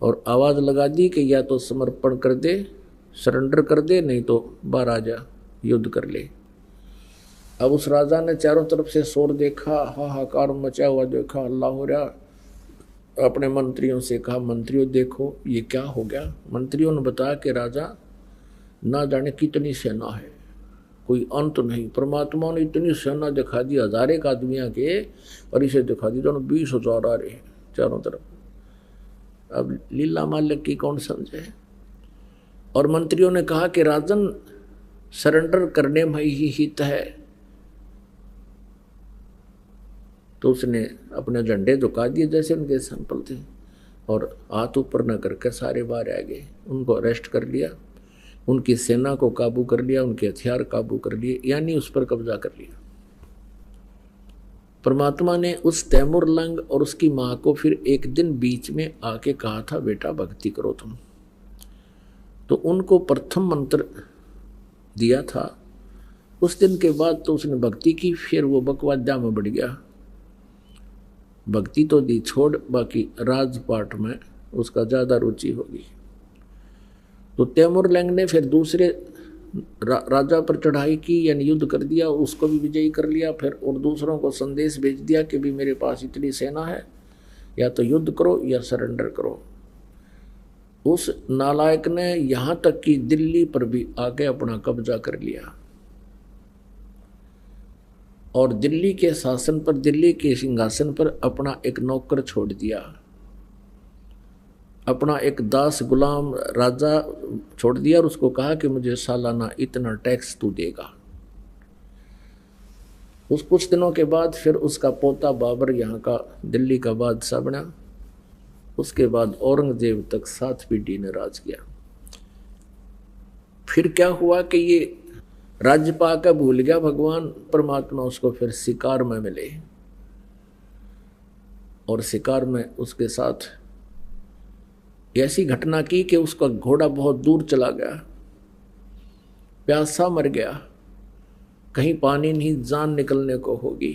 और आवाज़ लगा दी कि या तो समर्पण कर दे, सरेंडर कर दे, नहीं तो बाहर आ जा, युद्ध कर ले। अब उस राजा ने चारों तरफ से शोर देखा, हाहाकार मचा हुआ देखा, अल्लाह हो रहा। अपने मंत्रियों से कहा, मंत्रियों देखो ये क्या हो गया। मंत्रियों ने बताया कि राजा ना जाने कितनी सेना है, कोई अंत नहीं। परमात्मा ने इतनी सेना दिखा दी, 1000 आदमियों के, और इसे दिखा दी दोनों 20,000 आ रहे हैं चारों तरफ। अब लीला मालिक की कौन समझे। और मंत्रियों ने कहा कि राजन सरेंडर करने में ही हित है। तो उसने अपने झंडे झुका दिए जैसे उनके सैंपल थे और हाथ ऊपर न करके सारे बाहर आ गए। उनको अरेस्ट कर लिया, उनकी सेना को काबू कर लिया, उनके हथियार काबू कर लिए, यानी उस पर कब्जा कर लिया। परमात्मा ने उस तैमूर लंग और उसकी माँ को फिर एक दिन बीच में आके कहा था, बेटा भक्ति करो तुम। तो उनको प्रथम मंत्र दिया था। उस दिन के बाद तो उसने भक्ति की, फिर वो बकवाद्या में बढ़ गया। भक्ति तो दी छोड़, बाकी राजपाट में उसका ज़्यादा रुचि होगी। तो तैमूर लंग ने फिर दूसरे राजा पर चढ़ाई की, यानी युद्ध कर दिया, उसको भी विजयी कर लिया। फिर और दूसरों को संदेश भेज दिया कि भी मेरे पास इतनी सेना है, या तो युद्ध करो या सरेंडर करो। उस नालायक ने यहाँ तक कि दिल्ली पर भी आके अपना कब्जा कर लिया और दिल्ली के शासन पर, दिल्ली के सिंहासन पर अपना एक नौकर छोड़ दिया, अपना एक दास गुलाम राजा छोड़ दिया और उसको कहा कि मुझे सालाना इतना टैक्स तू देगा। उस कुछ दिनों के बाद फिर उसका पोता बाबर यहाँ का दिल्ली का बादशाह बना। उसके बाद औरंगजेब तक 7 पीढ़ी ने राज किया। फिर क्या हुआ कि ये राज्य पाकर भूल गया भगवान परमात्मा, उसको फिर शिकार में मिले और शिकार में उसके साथ ऐसी घटना की कि उसका घोड़ा बहुत दूर चला गया, प्यासा मर गया, कहीं पानी नहीं, जान निकलने को होगी।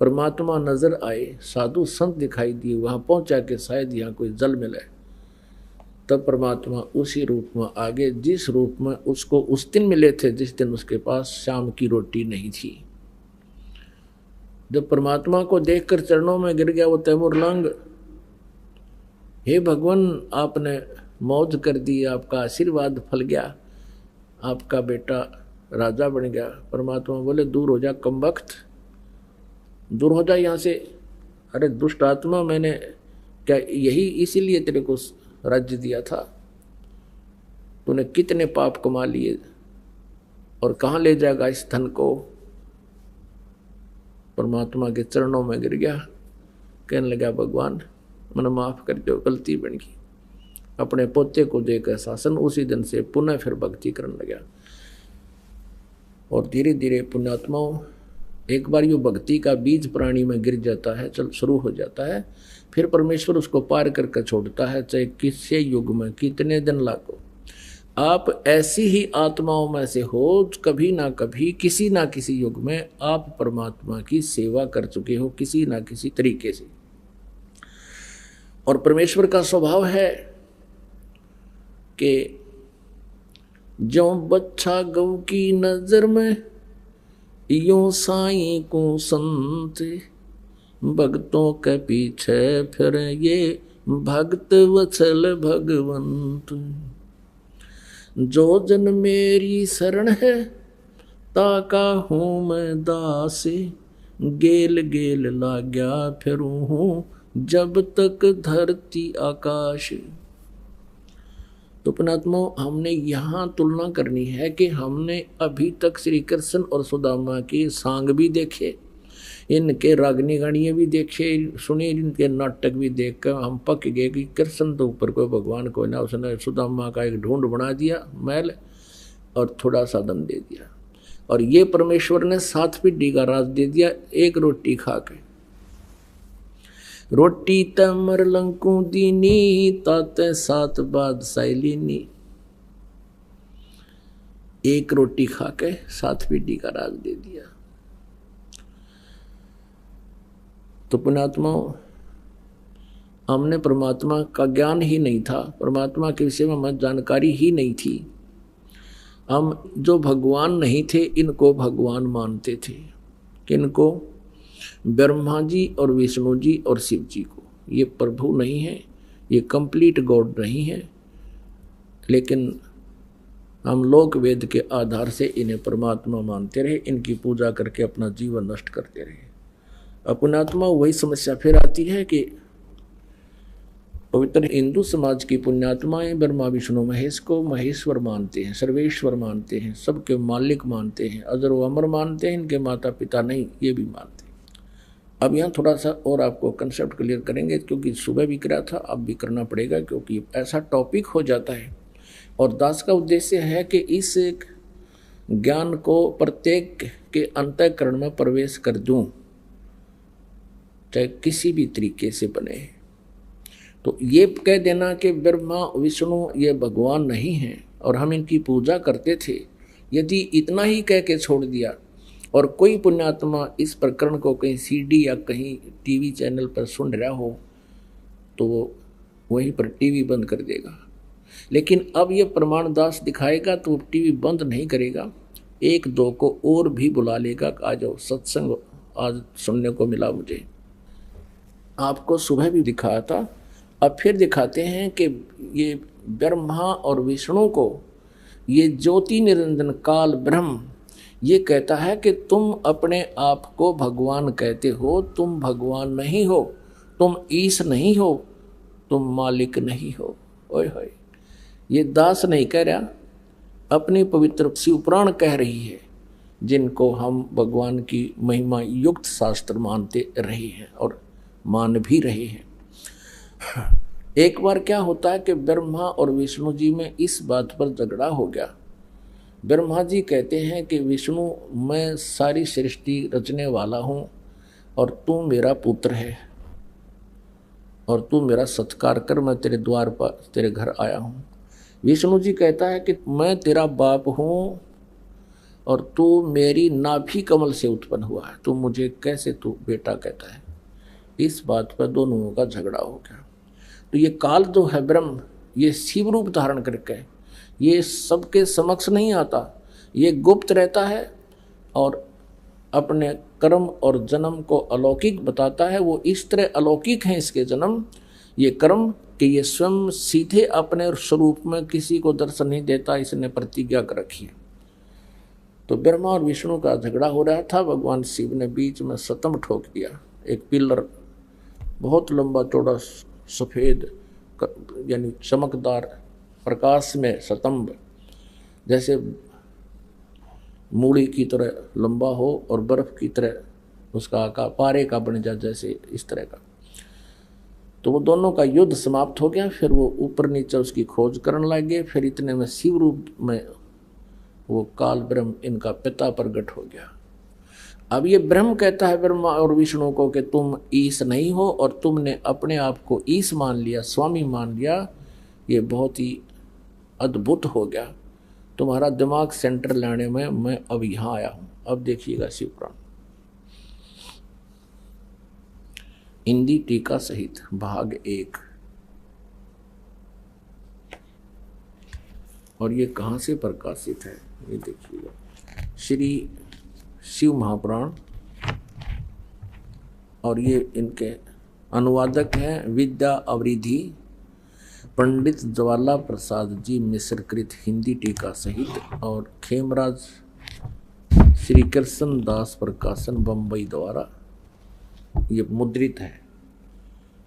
परमात्मा नजर आए, साधु संत दिखाई दिए, वहां पहुंचा के शायद यहाँ कोई जल मिले। तब परमात्मा उसी रूप में आगे, जिस रूप में उसको उस दिन मिले थे जिस दिन उसके पास शाम की रोटी नहीं थी। जब परमात्मा को देखकर चरणों में गिर गया वो तैमूर लंग, हे भगवान आपने मौज कर दी, आपका आशीर्वाद फल गया, आपका बेटा राजा बन गया। परमात्मा बोले दूर हो जा कमबख्त, दूर हो जा यहाँ से। अरे दुष्ट आत्मा, मैंने क्या यही इसीलिए तेरे को राज्य दिया था? तूने कितने पाप कमा लिए और कहाँ ले जाएगा इस धन को? परमात्मा के चरणों में गिर गया, कहने लगा भगवान मैंने माफ कर दो, गलती बन गई। अपने पोते को देकर शासन, उसी दिन से पुनः फिर भक्ति करने लगा। और धीरे धीरे पुण्यात्माओं, एक बार यो भक्ति का बीज प्राणी में गिर जाता है, चल शुरू हो जाता है, फिर परमेश्वर उसको पार करके छोड़ता है, चाहे किसी युग में कितने दिन लागो। आप ऐसी ही आत्माओं में से हो, कभी ना कभी किसी ना किसी युग में आप परमात्मा की सेवा कर चुके हो किसी ना किसी तरीके से। और परमेश्वर का स्वभाव है कि जो बच्चा गऊ की नजर में, यो साईं को संत, भक्तों के पीछे फिर ये भक्त वत्सल भगवंत। जो जन मेरी शरण है, ताका हूँ मैं दास, गेल गेल लाग्या फिरूं हूँ जब तक धरती आकाश। तो पुणात्मा, हमने यहाँ तुलना करनी है कि हमने अभी तक श्री कृष्ण और सुदामा के सांग भी देखे, इनके रागनी गानिये भी देखे सुने, इनके नाटक भी देख कर हम पक गए कि कृष्ण तो ऊपर कोई भगवान कोई ना, उसने सुदामा का एक ढूंढ बना दिया मैल और थोड़ा सा दम दे दिया। और ये परमेश्वर ने 7 पीढ़ी का राज दे दिया एक रोटी खा के। रोटी तमर लंकू दीनी ताते सात बाद साइलिनी। एक रोटी खा के 7 पीढ़ी का राज दे दिया। तो पुण्यात्मा, हमने परमात्मा का ज्ञान ही नहीं था, परमात्मा के विषय में हमें जानकारी ही नहीं थी। हम जो भगवान नहीं थे इनको भगवान मानते थे। किनको? ब्रह्मा जी और विष्णु जी और शिव जी को। ये प्रभु नहीं है, ये कंप्लीट गॉड नहीं है, लेकिन हम लोक वेद के आधार से इन्हें परमात्मा मानते रहे, इनकी पूजा करके अपना जीवन नष्ट करते रहे। पुण्यात्मा, वही समस्या फिर आती है कि पवित्र हिंदू समाज की पुण्यात्माएं ब्रह्मा विष्णु महेश को महेश्वर मानते हैं, सर्वेश्वर मानते हैं, सबके मालिक मानते हैं, अजर व अमर मानते हैं, इनके माता पिता नहीं, ये भी मानते हैं। अब यहाँ थोड़ा सा और आपको कंसेप्ट क्लियर करेंगे, क्योंकि सुबह भी करा था, अब भी करना पड़ेगा, क्योंकि ऐसा टॉपिक हो जाता है। और दास का उद्देश्य है कि इस ज्ञान को प्रत्येक के अंतःकरण में प्रवेश कर दूं, चाहे किसी भी तरीके से बने। तो ये कह देना कि ब्रह्मा विष्णु ये भगवान नहीं हैं और हम इनकी पूजा करते थे, यदि इतना ही कह के छोड़ दिया और कोई पुण्यात्मा इस प्रकरण को कहीं सीडी या कहीं टीवी चैनल पर सुन रहा हो तो वो वहीं पर टीवी बंद कर देगा। लेकिन अब ये प्रमाण दास दिखाएगा तो टीवी बंद नहीं करेगा, 1-2 को और भी बुला लेगा कि आ जाओ सत्संग आज सुनने को मिला मुझे। आपको सुबह भी दिखाया था, अब फिर दिखाते हैं कि ये ब्रह्मा और विष्णु को ये ज्योति निरंजन काल ब्रह्म ये कहता है कि तुम अपने आप को भगवान कहते हो, तुम भगवान नहीं हो, तुम ईश नहीं हो, तुम मालिक नहीं हो। ओए होए, ये दास नहीं कह रहा, अपनी पवित्र शिवपुराण कह रही है, जिनको हम भगवान की महिमा युक्त शास्त्र मानते रहे हैं और मान भी रहे हैं। एक बार क्या होता है कि ब्रह्मा और विष्णु जी में इस बात पर झगड़ा हो गया। ब्रह्मा जी कहते हैं कि विष्णु, मैं सारी सृष्टि रचने वाला हूँ और तू मेरा पुत्र है और तू मेरा सत्कार कर, मैं तेरे द्वार पर तेरे घर आया हूँ। विष्णु जी कहता है कि मैं तेरा बाप हूँ और तू मेरी नाभि कमल से उत्पन्न हुआ है, तू मुझे कैसे तू बेटा कहता है। इस बात पर दोनों का झगड़ा हो गया। तो ये काल जो है ब्रह्म, ये शिव रूप धारण करके ये सबके समक्ष नहीं आता, ये गुप्त रहता है और अपने कर्म और जन्म को अलौकिक बताता है। वो इस तरह अलौकिक हैं इसके जन्म, ये कर्म, कि ये स्वयं सीधे अपने स्वरूप में किसी को दर्शन नहीं देता, इसने प्रतिज्ञा कर रखी है। तो ब्रह्मा और विष्णु का झगड़ा हो रहा था, भगवान शिव ने बीच में सतम ठोक दिया। एक पिलर बहुत लंबा चौड़ा सफ़ेद यानी चमकदार प्रकाश में स्तंभ, जैसे मूड़ी की तरह लंबा हो और बर्फ की तरह उसका आकार पारे का बन जाए, जैसे इस तरह का। तो वो दोनों का युद्ध समाप्त हो गया। फिर वो ऊपर नीचे उसकी खोज करने लगे। फिर इतने में शिव रूप में वो काल ब्रह्म इनका पिता प्रकट हो गया। अब ये ब्रह्म कहता है ब्रह्मा और विष्णु को कि तुम ईश नहीं हो और तुमने अपने आप को ईश मान लिया, स्वामी मान लिया। ये बहुत ही अद्भुत हो गया, तुम्हारा दिमाग सेंटर लाने में मैं अब यहाँ आया हूँ। अब देखिएगा शिवपुराण हिंदी टीका सहित भाग 1। और ये कहाँ से प्रकाशित है ये देखिएगा, श्री शिव महापुराण। और ये इनके अनुवादक हैं विद्या अवरिधि पंडित जवाहरलाल प्रसाद जी मिश्र कृत हिंदी टीका सहित, और खेमराज श्री कृष्ण दास प्रकाशन बम्बई द्वारा ये मुद्रित है।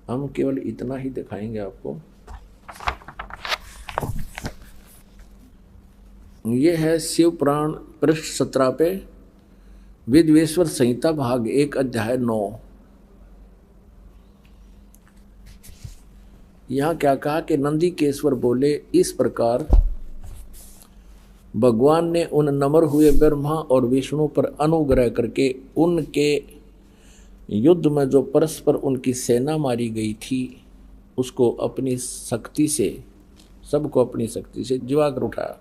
हम केवल इतना ही दिखाएंगे आपको। ये है शिव पुराण पृष्ठ 17 पे विद्वेश्वर संहिता भाग 1 अध्याय 9। यहाँ क्या कहा कि नंदीकेश्वर बोले, इस प्रकार भगवान ने उन नम्र हुए ब्रह्मा और विष्णु पर अनुग्रह करके उनके युद्ध में जो परस्पर उनकी सेना मारी गई थी उसको अपनी शक्ति से, सबको अपनी शक्ति से जीवा कर उठाया।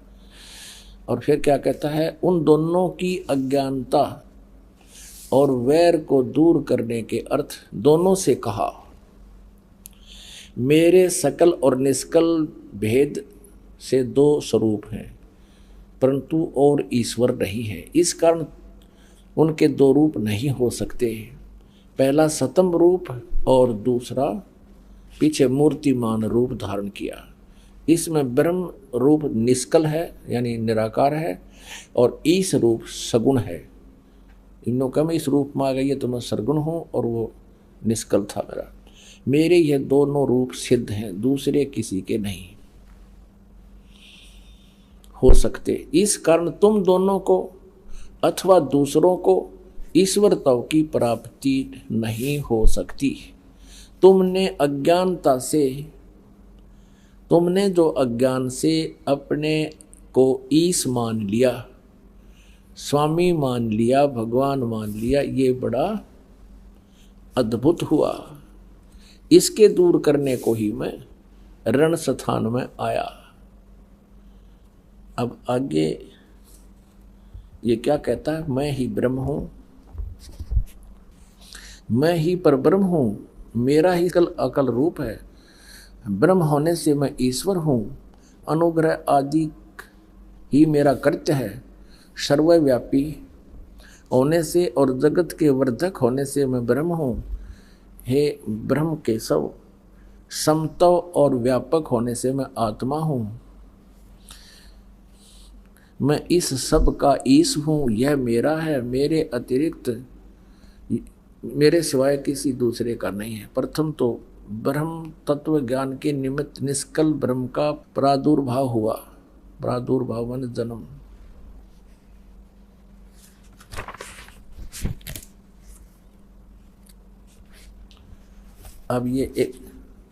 और फिर क्या कहता है, उन दोनों की अज्ञानता और वैर को दूर करने के अर्थ दोनों से कहा, मेरे सकल और निष्कल भेद से दो स्वरूप हैं परंतु और ईश्वर नहीं है। इस कारण उनके दो रूप नहीं हो सकते। पहला सतम रूप और दूसरा पीछे मूर्तिमान रूप धारण किया। इसमें ब्रह्म रूप निष्कल है यानी निराकार है और ईश रूप सगुण है। इन का मैं इस रूप में आ गई है तो मैं सरगुण हूँ और वो निष्कल था मेरा। मेरे ये दोनों रूप सिद्ध हैं, दूसरे किसी के नहीं हो सकते। इस कारण तुम दोनों को अथवा दूसरों को ईश्वरता की प्राप्ति नहीं हो सकती। तुमने जो अज्ञान से अपने को ईश मान लिया, स्वामी मान लिया, भगवान मान लिया, ये बड़ा अद्भुत हुआ। इसके दूर करने को ही मैं रण स्थान में आया। अब आगे ये क्या कहता है, मैं ही ब्रह्म हूं, मैं ही परब्रह्म हूं, मेरा ही अकल रूप है। ब्रह्म होने से मैं ईश्वर हूं, अनुग्रह आदि ही मेरा कृत्य है। सर्वव्यापी होने से और जगत के वर्धक होने से मैं ब्रह्म हूं। हे ब्रह्म के सब समत्व और व्यापक होने से मैं आत्मा हूं। मैं इस सब का ईश हूँ, यह मेरा है, मेरे अतिरिक्त मेरे सिवाय किसी दूसरे का नहीं है। प्रथम तो ब्रह्म तत्व ज्ञान के निमित्त निष्कल ब्रह्म का प्रादुर्भाव हुआ। प्रादुर्भाव माने जन्म। अब ये एक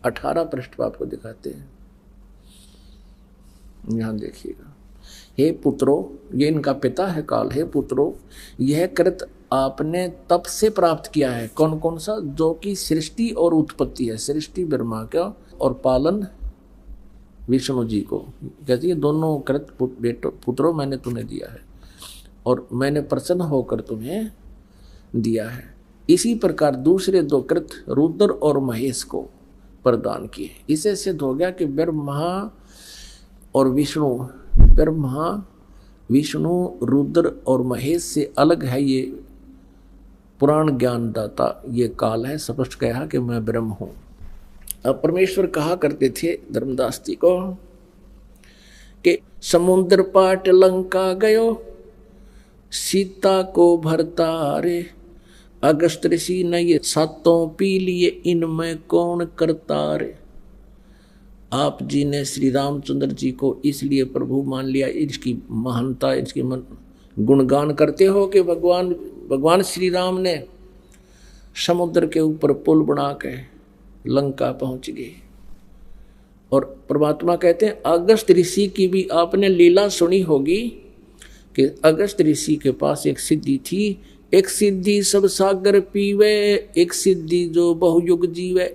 18 पृष्ठ आपको दिखाते हैं, यहां देखिएगा। हे पुत्रो, ये इनका पिता है काल। हे पुत्रो, यह कृत आपने तप से प्राप्त किया है। कौन कौन सा? जो कि सृष्टि और उत्पत्ति है। सृष्टि ब्रह्मा का और पालन विष्णु जी को। कहती है दोनों कृत पुत्रों मैंने तुम्हें दिया है और मैंने प्रसन्न होकर तुम्हें दिया है। इसी प्रकार दूसरे दो कृत रुद्र और महेश को प्रदान किए। इसे सिद्ध हो गया कि ब्रह्मा और विष्णु, ब्रह्मा विष्णु रुद्र और महेश से अलग है। ये पुराण ज्ञानदाता ये काल है। स्पष्ट कहा कि मैं ब्रह्म हूं। अब परमेश्वर कहा करते थे धर्मदास जी को कि समुद्र पाट लंका गयो, सीता को भरता रे। अगस्त ऋषि ने ये सातों पी लिए, इनमें कौन करता रे। आप जी ने श्री रामचंद्र जी को इसलिए प्रभु मान लिया, इसकी महानता, इसकी गुणगान करते हो कि भगवान श्री राम ने समुद्र के ऊपर पुल बना के लंका पहुंच गए। और परमात्मा कहते हैं अगस्त ऋषि की भी आपने लीला सुनी होगी कि अगस्त ऋषि के पास एक सिद्धि थी। एक सिद्धि सब सागर पीवे, एक सिद्धि जो बहुयुग जीवे।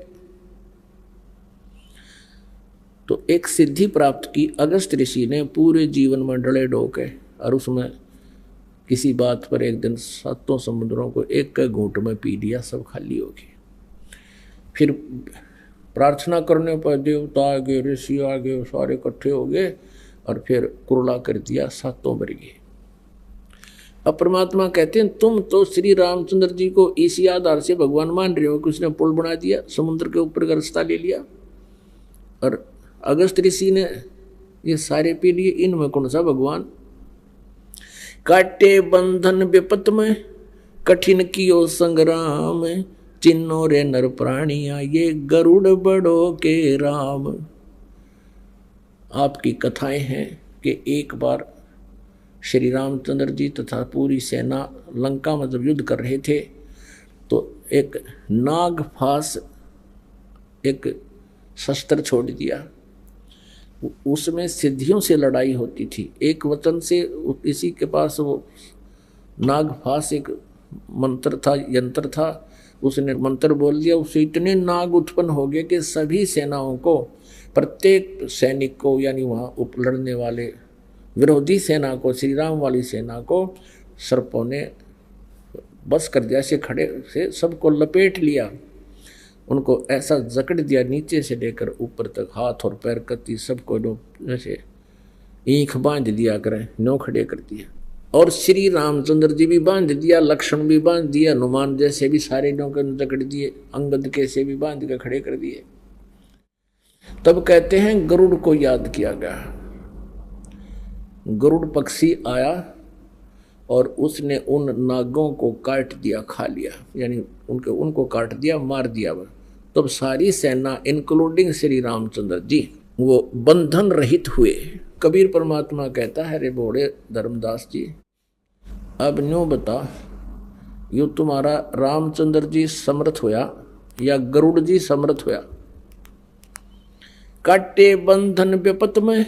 तो एक सिद्धि प्राप्त की अगस्त ऋषि ने पूरे जीवन में डले डोके, और उसमें किसी बात पर एक दिन सातों समुद्रों को एक घूंट में पी लिया, सब खाली हो गए। फिर प्रार्थना करने पर देवता आ गए, ऋषि आ गए, सारे इकट्ठे हो गए और फिर कुरला कर दिया, सातों मर गए। अब परमात्मा कहते हैं तुम तो श्री रामचंद्र जी को इसी आधार से भगवान मान रहे हो कि उसने पुल बना दिया, समुद्र के ऊपर का रास्ता ले लिया, और अगस्त ऋषि ने ये सारे पी लिए, इनमें कौन सा भगवान। काटे बंधन विपत में, कठिन कियो संग्राम, चिन्नो रे नर प्राणिया, ये गरुड़ बड़ो के राम। आपकी कथाएं हैं कि एक बार श्री रामचंद्र जी तथा पूरी सेना लंका में जब युद्ध कर रहे थे तो एक नागफास एक शस्त्र छोड़ दिया। उसमें सिद्धियों से लड़ाई होती थी। एक वचन से इसी के पास वो नागफास एक मंत्र था, यंत्र था, उसने मंत्र बोल दिया, उससे इतने नाग उत्पन्न हो गए कि सभी सेनाओं को, प्रत्येक सैनिक को, यानी वहाँ उप लड़ने वाले विरोधी सेना को, श्री राम वाली सेना को सर्पों ने बस कर दिया। ऐसे खड़े से सबको लपेट लिया, उनको ऐसा जकड़ दिया नीचे से लेकर ऊपर तक, हाथ और पैर कती सबको जैसे ईंख बांध दिया करें, नो खड़े कर दिया। और श्री रामचंद्र जी भी बांध दिया, लक्ष्मण भी बांध दिया, हनुमान जैसे भी सारे नौकर जकड़ दिए, अंगद के से भी बांध के खड़े कर दिए। तब कहते हैं गरुड़ को याद किया गया। गरुड़ पक्षी आया और उसने उन नागों को काट दिया, खा लिया, यानी उनको काट दिया, मार दिया। वह तब सारी सेना इंक्लूडिंग श्री रामचंद्र जी वो बंधन रहित हुए। कबीर परमात्मा कहता है, रे बोड़े धर्मदास जी, अब न्यों बता, यो तुम्हारा रामचंद्र जी समर्थ होया या गरुड़ जी समर्थ होया? काटे बंधन विपत में